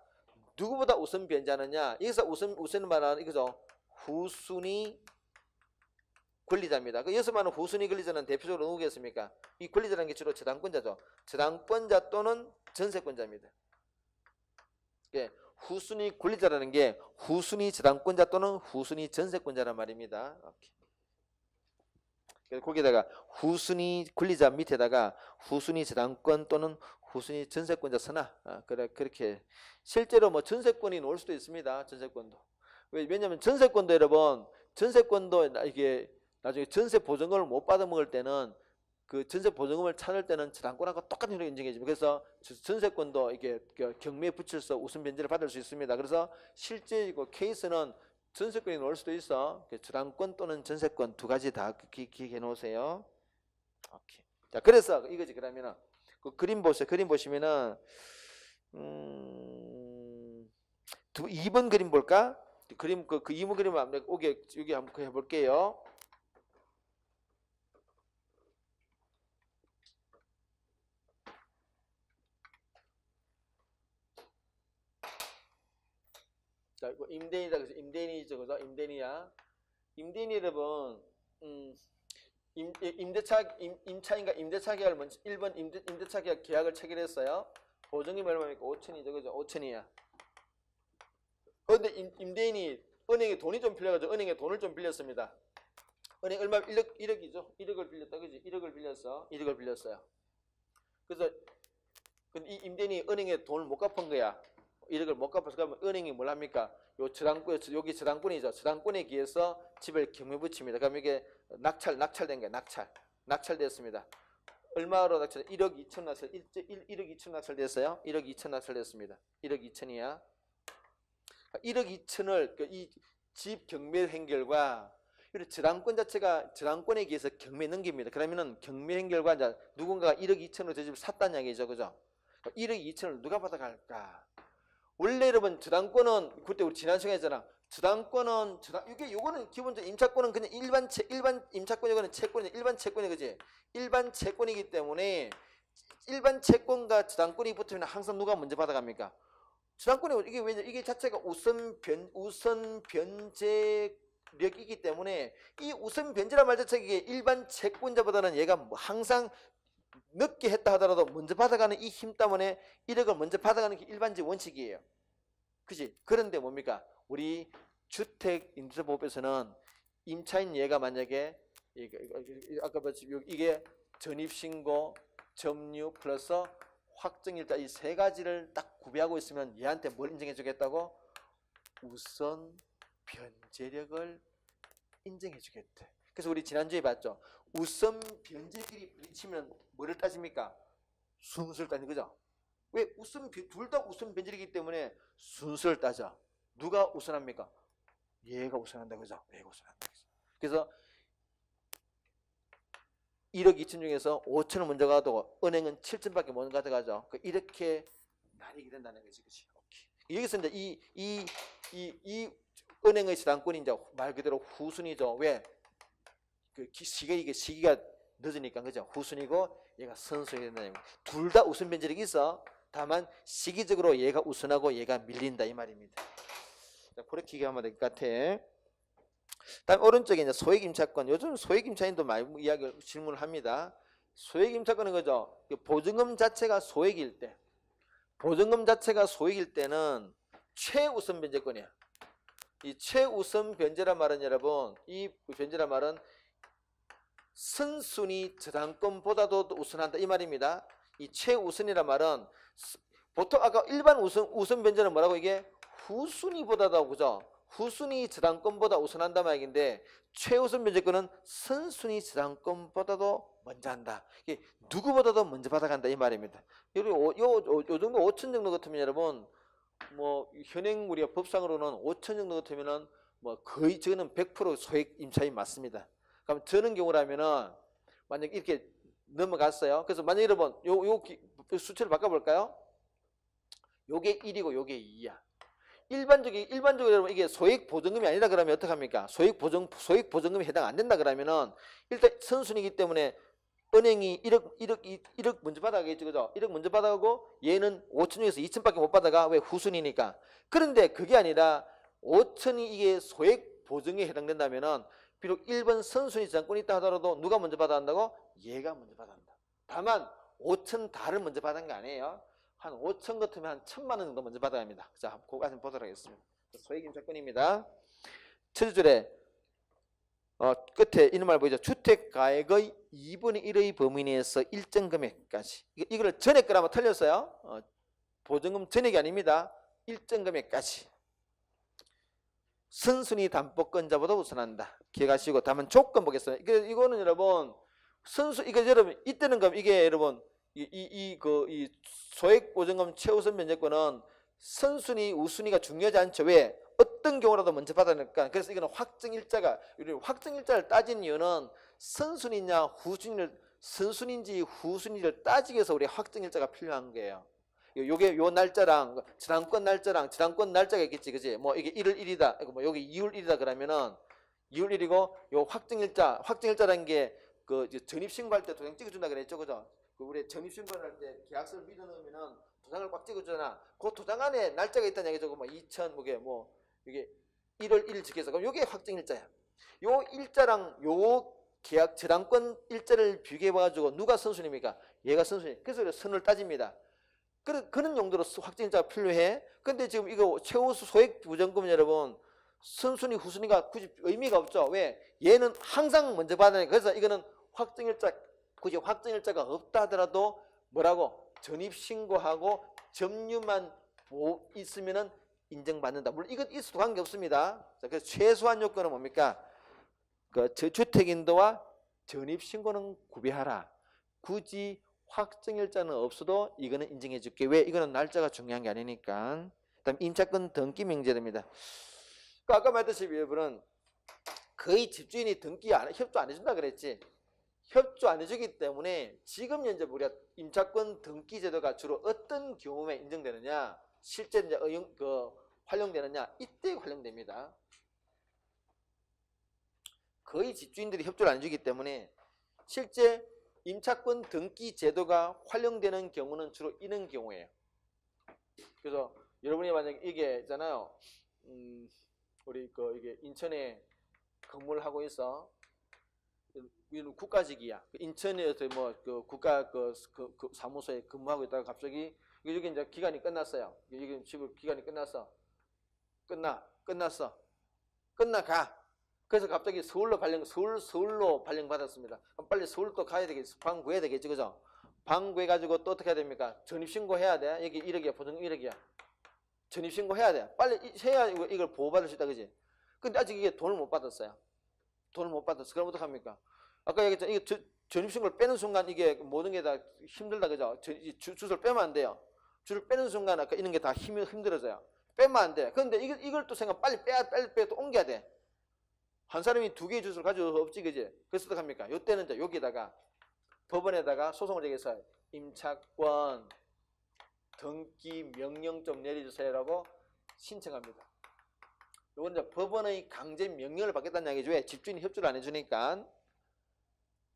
누구보다 우선 변제하느냐? 여기서 우선 말하는 이거죠. 후순위 권리자입니다. 여기서 말하는 후순위 권리자는 대표적으로 누구겠습니까? 이 권리자라는 게 주로 저당권자죠. 저당권자 또는 전세권자입니다. 예, 후순위 권리자라는 게 후순위 저당권자 또는 후순위 전세권자란 말입니다. 그래서 거기다가 후순위 권리자 밑에다가 후순위 저당권 또는 후순위 전세권자 선화. 그렇게 실제로 뭐 전세권이 나올 수도 있습니다. 전세권도. 왜냐하면 전세권도 여러분 전세권도 이게 나중에 전세 보증금을 못 받아 먹을 때는 그 전세 보증금을 찾을 때는 저당권하고 똑같은 효력이 인정해집니다. 그래서 전세권도 이게 경매에 붙여서 우선 변제를 받을 수 있습니다. 그래서 실제 케이스는 전세권이 나올 수도 있어. 저당권 또는 전세권 두 가지 다 기억해 놓으세요. 오케이. 자, 그래서 이거지. 그러면은 그 그림 보세요. 그림 보시면은 2번 그림 볼까? 그림 그 2번 그림 한번 여기 한번 해볼게요. 자, 이거 임대인이다. 그래서 임대인이죠, 그죠? 임대인이야. 임대인 여러분, 임차인과 임대차 계약을 먼저 1번 임대차 계약을 체결했어요. 보증금이 얼마입니까? 5천이죠, 그죠? 5천이야. 그런데 임대인이 은행에 돈이 좀 빌려가지고 은행에 돈을 좀 빌렸습니다. 은행 얼마 1억이죠? 1억을 빌렸다, 그지? 1억을 빌렸어요. 그래서 이 임대인이 은행에 돈을 못 갚은 거야. 1억을 못 갚아서 그러면 은행이 뭘 합니까? 여기 저당권이죠. 저당권에 기해서 집을 경매 붙입니다. 그럼 이게 낙찰된 거예요. 낙찰됐습니다. 얼마로 낙찰? 1억 2천 낙찰. 1억 2천 낙찰됐어요. 1억 2천 낙찰됐습니다. 1억 2천이야. 1억 2천을 이 집 경매 행결과 저당권 자체가 저당권에 의해서 경매 넘깁니다. 그러면은 경매 행결과 이제 누군가가 1억 2천으로 저 집을 샀다는 이야기죠, 그죠? 1억 2천을 누가 받아갈까? 원래 여러분 저당권은 그때 우리 지난 시간에 했잖아. 저당권은 이게 요거는 기본적으로 임차권은 그냥 일반 임차권 이거는 채권이 일반 채권이 그지? 일반 채권이기 때문에 일반 채권과 저당권이 붙으면 항상 누가 먼저 받아갑니까? 저당권이 이게 왜냐 이게 자체가 우선 변제력이기 때문에 이 우선 변제란 말 자체가 이게 일반 채권자보다는 얘가 뭐 항상 늦게 했다 하더라도 먼저 받아가는 이 힘 때문에 1억을 먼저 받아가는 게 일반적 원칙이에요. 그지? 그런데 뭡니까? 우리 주택임대법에서는 임차인 얘가 만약에 아까 이게 전입신고, 점유 플러스 확정일자 이 세 가지를 딱 구비하고 있으면 얘한테 뭘 인정해 주겠다고? 우선 변제력을 인정해 주겠대. 그래서 우리 지난주에 봤죠. 우선 변제끼리 부딪히면 뭐를 따집니까? 순서를 따지는 거죠. 왜? 둘 다 우선 변제력이기 때문에 순서를 따져. 누가 우선합니까? 얘가 우선한다 그죠? 얘가 우선한다. 그래서 1억 2천 중에서 5천을 먼저 가도 은행은 7천밖에 못 가져가죠. 이렇게 나뉘게 된다는 거지, 그렇지? 여기서 이제 이 은행의 저당권이 이제 말 그대로 후순위죠. 왜? 시기가 늦으니까 그죠? 후순위고 얘가 선순위 된다는 거예요. 둘 다 우선 변제력이 있어. 다만 시기적으로 얘가 우선하고 얘가 밀린다 이 말입니다. 자, 그렇게 얘기하면 될 것 같아. 다음 오른쪽에 이제 소액임차권. 요즘 소액임차인도 많이 질문을 합니다. 소액임차권은 그죠? 보증금 자체가 소액일 때, 보증금 자체가 소액일 때는 최우선 변제권이야. 이 최우선 변제란 말은 여러분, 이 변제란 말은 선순위 저당권보다도 우선한다 이 말입니다. 이 최우선이란 말은 보통 아까 일반 우선 변제는 뭐라고 이게 후순위보다도 그죠? 후순위 저당권보다 우선한다 말인데 최우선 변제권은 선순위 저당권보다도 먼저 한다. 이게 누구보다도 먼저 받아간다 이 말입니다. 요 정도 5천 정도 같으면 여러분 뭐 현행 우리가 법상으로는 5천 정도 같으면은 뭐 거의 저는 100% 소액 임차인 맞습니다. 그럼 저는 경우라면은 만약 이렇게 넘어갔어요. 그래서 만약 여러분 요 수치를 바꿔볼까요? 요게 1이고 요게 2야. 일반적으로 여러분 이게 소액 보증금이 아니라 그러면 어떡합니까? 소액 보증금이 해당 안 된다 그러면은 일단 선순위이기 때문에 은행이 1억 먼저 받아가겠죠, 그죠? 1억 먼저 받아가고 얘는 5천 중에서 2천밖에 못 받아가. 왜? 후순위니까. 그런데 그게 아니라 5천이 이게 소액 보증에 해당된다면은 비록 1번 선순위 저당권이 있다 하더라도 누가 먼저 받아간다고? 얘가 먼저 받아간다. 다만 5천 다를 먼저 받은 게 아니에요. 한 5천 같으면 한 1,000만 원 정도 먼저 받아야 합니다. 자, 그거까지 보도록 하겠습니다. 소액임차권입니다. 첫 줄에 끝에 이런 말 보이죠? 주택가액의 2분의 1의 범위 내에서 일정 금액까지. 이거를 전액 거라면 틀렸어요. 보증금 전액이 아닙니다. 일정 금액까지. 선순위 담보권자보다 우선한다. 기억하시고 다만 조건 보겠습니다. 이거는 여러분 이거 여러분 이때는 그럼 이게 여러분 이 소액 보증금 최우선 변제권은 선순위 우순위가 중요하지 않죠. 왜? 어떤 경우라도 먼저 받아낼까. 그래서 이거는 확정일자를 따진 이유는 선순위냐 선순위인지 후순위를 따지기 위해서 우리 확정일자가 필요한 거예요. 요 날짜랑 저당권 날짜가 있겠지, 그지? 뭐 이게 1월 1이다, 뭐 여기 2월 1이다 그러면은 2월 1이고 요 확정일자라는 게 그 전입신고할 때 도장 찍어준다 그랬죠, 그죠? 우리 전입신고할 때 계약서를 믿어 넣으면은 도장을 꽉 찍어주잖아. 그 도장 안에 날짜가 있다는 얘기죠. 뭐 2000 이게 1월 1일 지켜서 그럼 요게 확정일자야. 요 일자랑 요 계약 저당권 일자를 비교해 봐가지고 누가 선순위입니까? 얘가 선순위. 그래서 선을 따집니다. 그런 용도로 확정일자가 필요해. 근데 지금 이거 최우수 소액 보증금은 여러분 선순위 후순위가 굳이 의미가 없죠. 왜? 얘는 항상 먼저 받아야. 그래서 이거는 굳이 확정일자가 없다 하더라도 뭐라고? 전입신고하고 점유만 있으면은 인정받는다. 물론 이건 있어도 관계없습니다. 그래서 최소한 요건은 뭡니까? 그 주택인도와 전입신고는 구비하라. 굳이 확정일자는 없어도 이거는 인정해 줄게. 왜? 이거는 날짜가 중요한 게 아니니까. 그다음 임차권 등기 명제됩니다. 그러니까 아까 말했듯이 여러분은 거의 집주인이 협조 안 해준다 그랬지. 협조 안 해주기 때문에 지금 현재 우리가 임차권 등기 제도가 주로 어떤 경우에 인정되느냐, 실제 이제 활용되느냐, 이때 활용됩니다. 거의 집주인들이 협조를 안 해주기 때문에 실제 임차권 등기 제도가 활용되는 경우는 주로 이런 경우예요. 그래서 여러분이 만약에 이게 있잖아요. 우리 이게 인천에 근무를 하고 있어. 이는 국가직이야. 인천에서 뭐 국가 사무소에 근무하고 있다가 갑자기 여기 이제 기간이 끝났어요. 여기 지금 기간이 끝났어. 끝났어. 끝나가. 그래서 갑자기 서울로 발령받았습니다. 그럼 빨리 서울 또 가야 되겠지. 방 구해야 되겠지. 그죠? 방 구해가지고 또 어떻게 해야 됩니까? 전입신고 해야 돼. 여기 1억이야. 보증금 1억이야. 전입신고 해야 돼. 빨리 해야 이걸 보호받을 수 있다. 그지? 근데 아직 이게 돈을 못 받았어요. 돈을 못 받았어. 그럼 어떡합니까? 아까 얘기했잖아. 이게 전입신고를 빼는 순간 이게 모든 게 다 힘들다. 그죠? 주소를 빼면 안 돼요. 주를 빼는 순간 아까 이런 게 다 힘들어져요. 빼면 안 돼. 그런데 이걸 또 빨리 빼 또 옮겨야 돼. 한 사람이 두 개의 주소를 가지고 없지, 그지? 그래서 어떡합니까? 이때는 이제 여기다가 법원에다가 소송을 제기해서 임차권 등기 명령 좀 내려주세요라고 신청합니다. 이건 이제 법원의 강제 명령을 받겠다는 얘기죠. 왜? 집주인이 협조를 안 해주니까.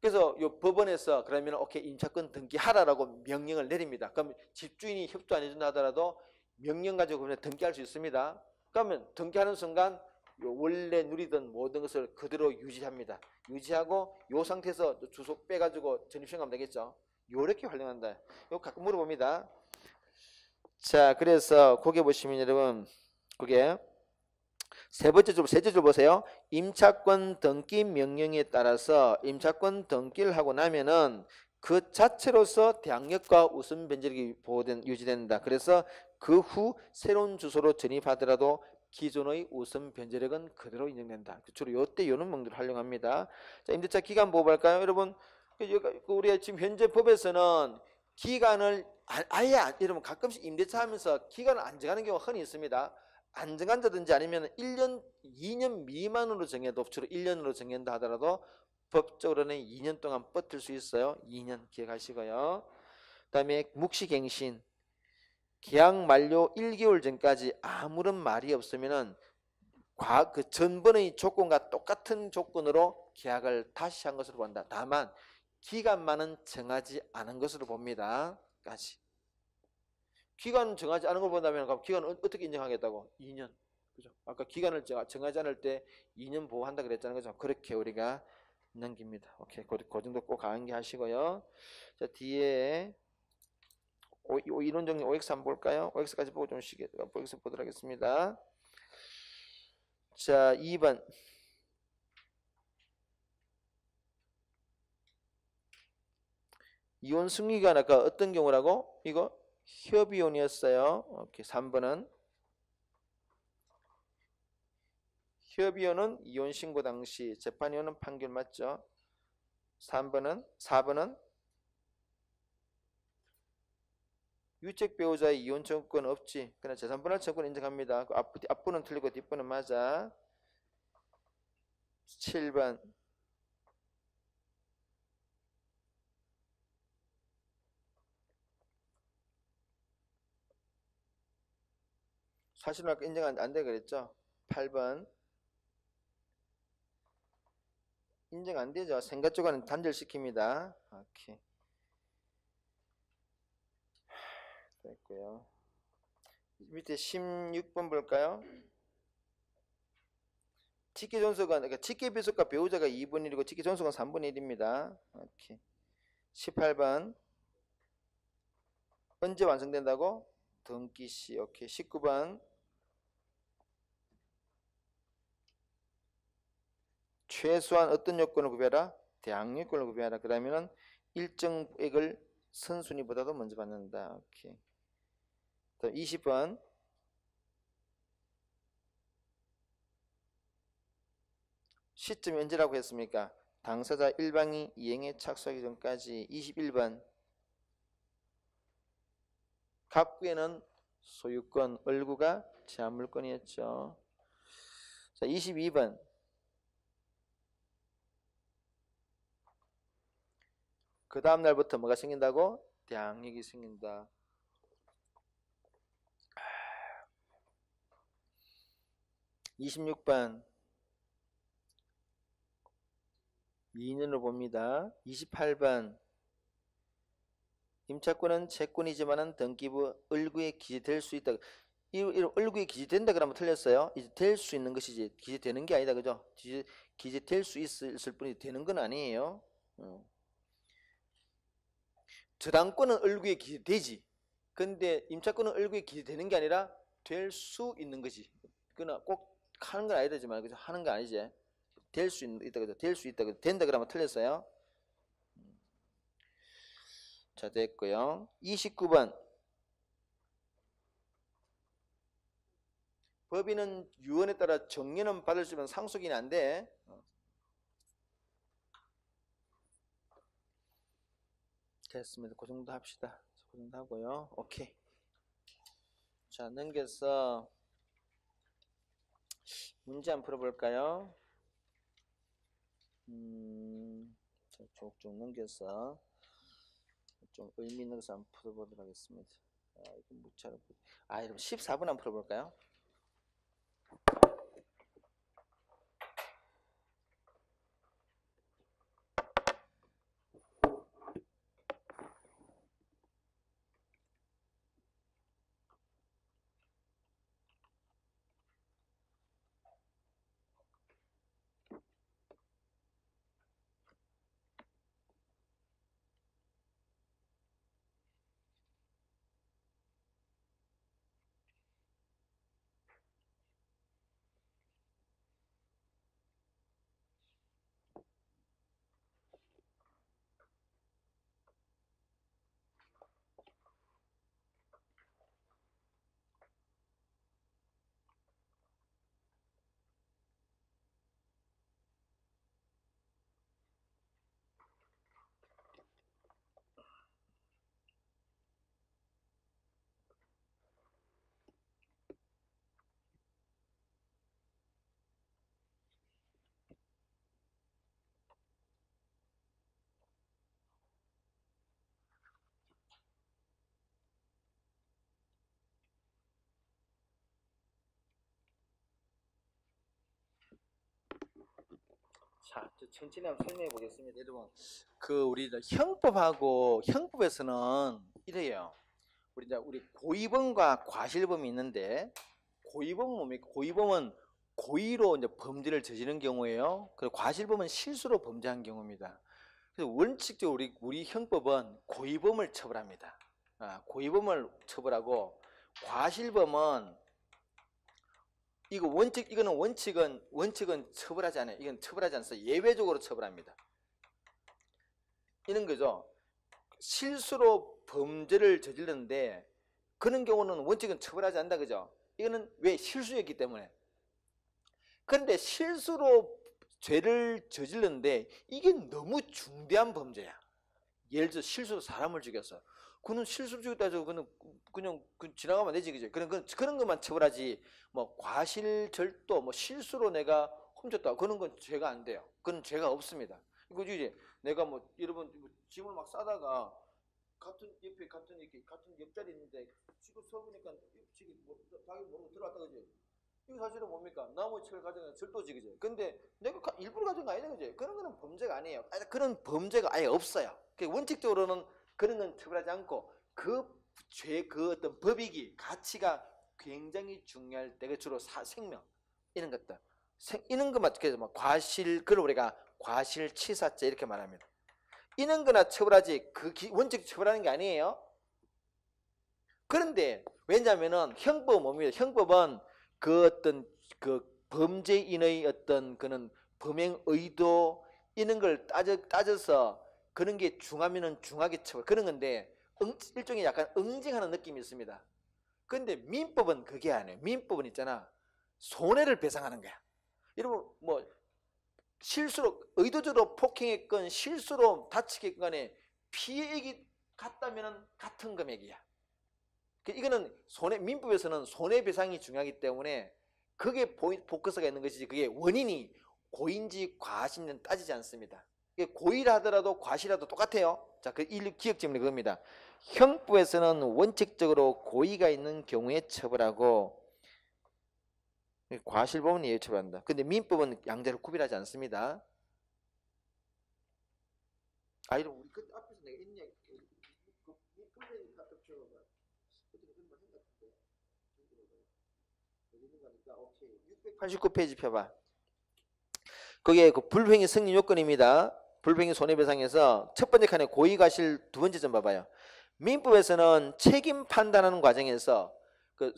그래서 이 법원에서 그러면 오케이 임차권 등기하라라고 명령을 내립니다. 그럼 집주인이 협조 안 해준다 하더라도 명령 가지고 그냥 등기할 수 있습니다. 그러면 등기하는 순간 원래 누리던 모든 것을 그대로 유지합니다. 유지하고 이 상태에서 주소 빼가지고 전입신고하면 되겠죠. 요렇게 활용한다. 이거 가끔 물어봅니다. 자, 그래서 거기 보시면 여러분, 그게 셋째 줄 보세요. 임차권 등기 명령에 따라서 임차권 등기를 하고 나면은 그 자체로서 대항력과 우선 변제력이 유지된다. 그래서 그 후 새로운 주소로 전입하더라도 기존의 우선 변제력은 그대로 인정된다. 주로 요때 요런 명들을 활용합니다. 자, 임대차 기간 보고 볼까요? 여러분, 우리가 지금 현재 법에서는 기간을 여러분 가끔씩 임대차 하면서 기간을 안 정하는 경우가 흔히 있습니다. 안 정한다든지 아니면 1년, 2년 미만으로 정해도 주로 1년으로 정한다 하더라도 법적으로는 2년 동안 버틸 수 있어요. 2년 기억하시고요. 그다음에 묵시갱신. 계약 만료 1개월 전까지 아무런 말이 없으면은 그 전번의 조건과 똑같은 조건으로 계약을 다시 한 것으로 본다. 다만 기간만은 정하지 않은 것으로 봅니다. 까지. 기간 정하지 않은 걸 본다면 그럼 기간을 어떻게 인정하겠다고? 2년. 그죠? 아까 기간을 정하지 않을 때 2년 보호한다 그랬잖아요. 그죠? 그렇게 우리가 넘깁니다. 오케이. 그 정도 꼭 암기하시고요. 자, 뒤에 이론 정리 OX 한번 볼까요? OX까지 보고 좀 OX 보도록 하겠습니다. 자, 2번. 이혼 승리가 아까 어떤 경우라고? 이거 협의혼이었어요. 오케이. 3번은 협의혼은 이혼 신고 당시, 재판이혼은 판결 맞죠? 4번은 유책 배우자의 이혼 청구권 없지. 그러나 재산 분할 청구권 인정합니다. 앞부는 틀리고 뒷부는 맞아. 7번. 사실은 아까 인정 안 돼 그랬죠? 8번. 인정 안 되죠. 생가조과는 단절시킵니다. 오케이. 됐고요. 밑에 16번 볼까요? 직계 존속은 그러니까 직계 비속과 배우자가 2분의 1이고 직계 존속은 3분의 1입니다. 오케이. 18번. 언제 완성된다고? 등기시. 오케이. 19번. 최소한 어떤 요건을 구별하라? 대항력권을 구별하라. 그러면은 일정액을 선순위보다도 먼저 받는다. 오케이. 20번. 시점이 언제라고 했습니까? 당사자 일방이 이행에 착수하기 전까지. 21번 갑구에는 소유권, 을구가 제한물권이었죠. 자, 22번 그 다음 날부터 뭐가 생긴다고? 대항력이 생긴다. 26번 2년으로 봅니다. 28번 임차권은 채권이지만은 등기부 을구에 기재될 수 있다. 이 을구에 기재된다 그러면 틀렸어요. 이제 될 수 있는 것이지 기재되는 게 아니다, 그죠? 기재될 수 있을 뿐이지 되는 건 아니에요. 저당권은 을구에 기재되지. 근데 임차권은 을구에 기재되는 게 아니라 될 수 있는 거지. 그러나 꼭 하는 건 아니지만 그죠? 하는 거 아니지. 될 수 있다, 그죠? 될 수 있다, 그죠? 된다 그러면 틀렸어요. 자, 됐고요. 29번 법인은 유언에 따라 정년은 받을 수 있는 상속인이 안 돼. 됐습니다. 그 정도 합시다. 그 정도 하고요. 오케이. 자, 넘겨서 문제 한번 풀어볼까요? 자, 쭉쭉 넘겨서 좀 의미 있는 것을 한번 풀어보도록 하겠습니다. 이거 무차로. 여러분 14번 한번 풀어볼까요? 자, 천천히 한번 설명해 보겠습니다. 여러분, 우리 형법에서는 이래요. 우리 고의범과 과실범이 있는데, 고의범은 고의로 이제 범죄를 저지른 경우예요. 그리고 과실범은 실수로 범죄한 경우입니다. 그래서 원칙적으로 우리 형법은 고의범을 처벌합니다. 고의범을 처벌하고, 과실범은 이거는 원칙은 처벌하지 않아요. 이건 처벌하지 않아서 예외적으로 처벌합니다. 이런 거죠. 실수로 범죄를 저질렀는데 그런 경우는 원칙은 처벌하지 않는다, 그죠? 이거는 왜? 실수였기 때문에. 그런데 실수로 죄를 저질렀는데 이게 너무 중대한 범죄야. 예를 들어 실수로 사람을 죽였어. 그는 실수로 죽였다 해서 그냥 지나가면 되지, 그죠? 그런 것만 처벌하지. 뭐 과실절도, 뭐 실수로 내가 훔쳤다, 그런 건 죄가 안 돼요. 그건 죄가 없습니다. 이거 이제 내가 뭐 여러분 짐을 막 싸다가 같은 옆자리 있는데 지금 서보니까 옆집이 자기 모르고 들어왔다, 그지? 이거 사실은 뭡니까? 나무 철 가져간 절도지, 그지? 근데 내가 일부러 가져간 거 아니야, 그지? 그런 거는 범죄가 아니에요. 그런 범죄가 아예 없어요. 원칙적으로는 그런 건 처벌하지 않고 그 어떤 법익이 가치가 굉장히 중요할 때, 주로 생명 이런 것들, 이런 것만 그래서 뭐 그걸 우리가 과실치사죄 이렇게 말합니다. 이런 거나 처벌하지 원칙 처벌하는 게 아니에요. 그런데 왜냐하면은 형법은 뭡니까? 형법은 어떤 범죄인의 어떤 그는 범행 의도 이런 걸 따져서 그런 게 중하면은 중하게 처벌, 그런 건데 일종의 약간 응징하는 느낌이 있습니다. 그런데 민법은 그게 아니에요. 민법은 있잖아, 손해를 배상하는 거야. 여러분 뭐 실수로 의도적으로 폭행했건 실수로 다치겠건 간에 피해액이 같다면 같은 금액이야. 이거는 민법에서는 손해배상이 중요하기 때문에 그게 포커스가 있는 것이지 그게 원인이 고의인지 과실인지는 따지지 않습니다. 고의라 하더라도 과실이라도 똑같아요. 자, 그 기억점이 그겁니다. 형법에서는 원칙적으로 고의가 있는 경우에 처벌하고 과실범은 예외 처벌한다. 근데 민법은 양자를 구별하지 않습니다. 이런 우리 그 앞에서 내가 했냐? 오케이. 689페이지 펴봐. 그게 그 불행의 승인 요건입니다. 불행의 손해배상에서 첫 번째 칸에 고의과실 두 번째 점 봐봐요. 민법에서는 책임 판단하는 과정에서 그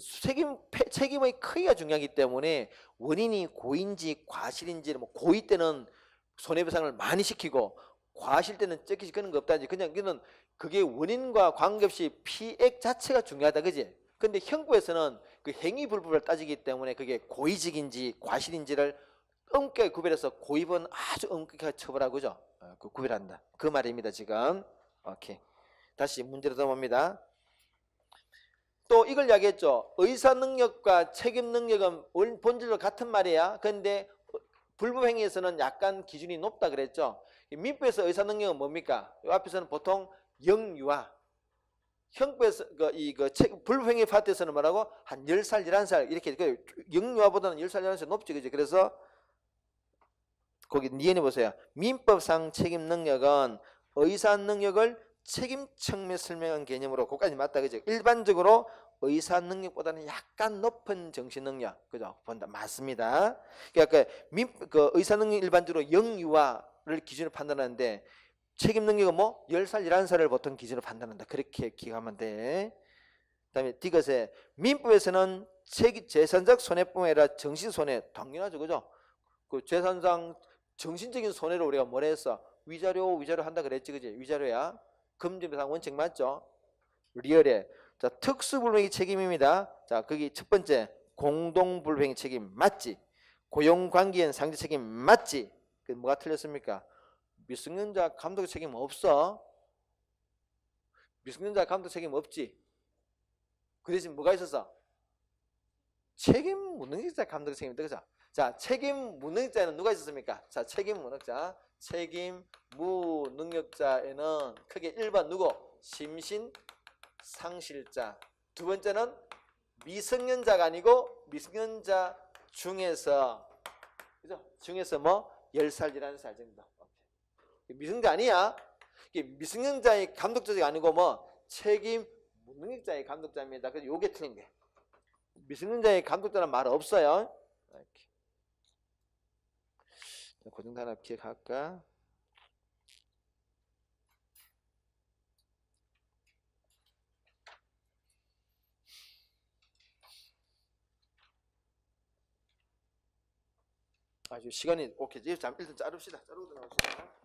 책임의 크기가 중요하기 때문에 원인이 고의인지 과실인지 뭐 고의 때는 손해배상을 많이 시키고 과실 때는 적게 시키는 거 없다지. 그냥 그게 원인과 관계없이 피해액 자체가 중요하다, 그지? 근데 형법에서는 그 행위 불법을 따지기 때문에 그게 고의직인지 과실인지를 엄격하게 구별해서 고의범은 아주 엄격하게 처벌하고, 그죠? 그 구별한다. 그 말입니다, 지금. 오케이. 다시 문제로 넘어갑니다. 또 이걸 이야기했죠. 의사 능력과 책임 능력은 본질로 같은 말이야. 그런데 불법 행위에서는 약간 기준이 높다 그랬죠. 민법에서 의사 능력은 뭡니까? 이 앞에서는 보통 영유아. 형법에서 불법 행위 파트에서는 뭐라고? 한 10살, 11살 이렇게 영유아보다는 10살, 11살 높지, 그죠? 그래서 거기 니은에 보세요. 민법상 책임 능력은 의사 능력을 책임 측면에 설명한 개념으로 그까지 맞다, 그죠? 일반적으로 의사 능력보다는 약간 높은 정신 능력, 그죠? 본다, 맞습니다. 그러니까 그 의사 능력 일반적으로 영유아를 기준으로 판단하는데 책임 능력은 뭐 10살, 11살을 보통 기준으로 판단한다. 그렇게 기억하면 돼. 그다음에 디귿에 민법에서는 재산적 손해뿐만 아니라 정신 손해 당연하죠, 그죠? 그 재산상 정신적인 손해를 우리가 뭐라 했어? 위자료 한다 그랬지, 그지? 위자료야. 금전배상 원칙 맞죠? 리얼에. 자, 특수불명의 책임입니다. 자, 거기 첫 번째 공동불명의 책임 맞지? 고용관계인 상대 책임 맞지? 그 뭐가 틀렸습니까? 미성년자 감독 책임 없어. 미성년자 감독 책임 없지. 그 대신 뭐가 있었어? 책임 무능력자 감독 책임이다, 그죠? 자, 책임 무능력자에는 누가 있었습니까? 자, 책임 무능력자. 책임 무능력자에는 크게 1번 누구? 심신 상실자. 두 번째는 미성년자가 아니고 미성년자 중에서, 그죠? 중에서 뭐 10살, 11살 정도. 미성년자 아니야. 미성년자의 감독자가 아니고 뭐 책임 무능력자의 감독자입니다. 그래서 요게 틀린 게. 미성년자의 감독자는 말 없어요. 이렇게. 그 정도 하나 기억할까? 아주 시간이 오케이. 일단 자릅시다. 자르고 들어갑시다.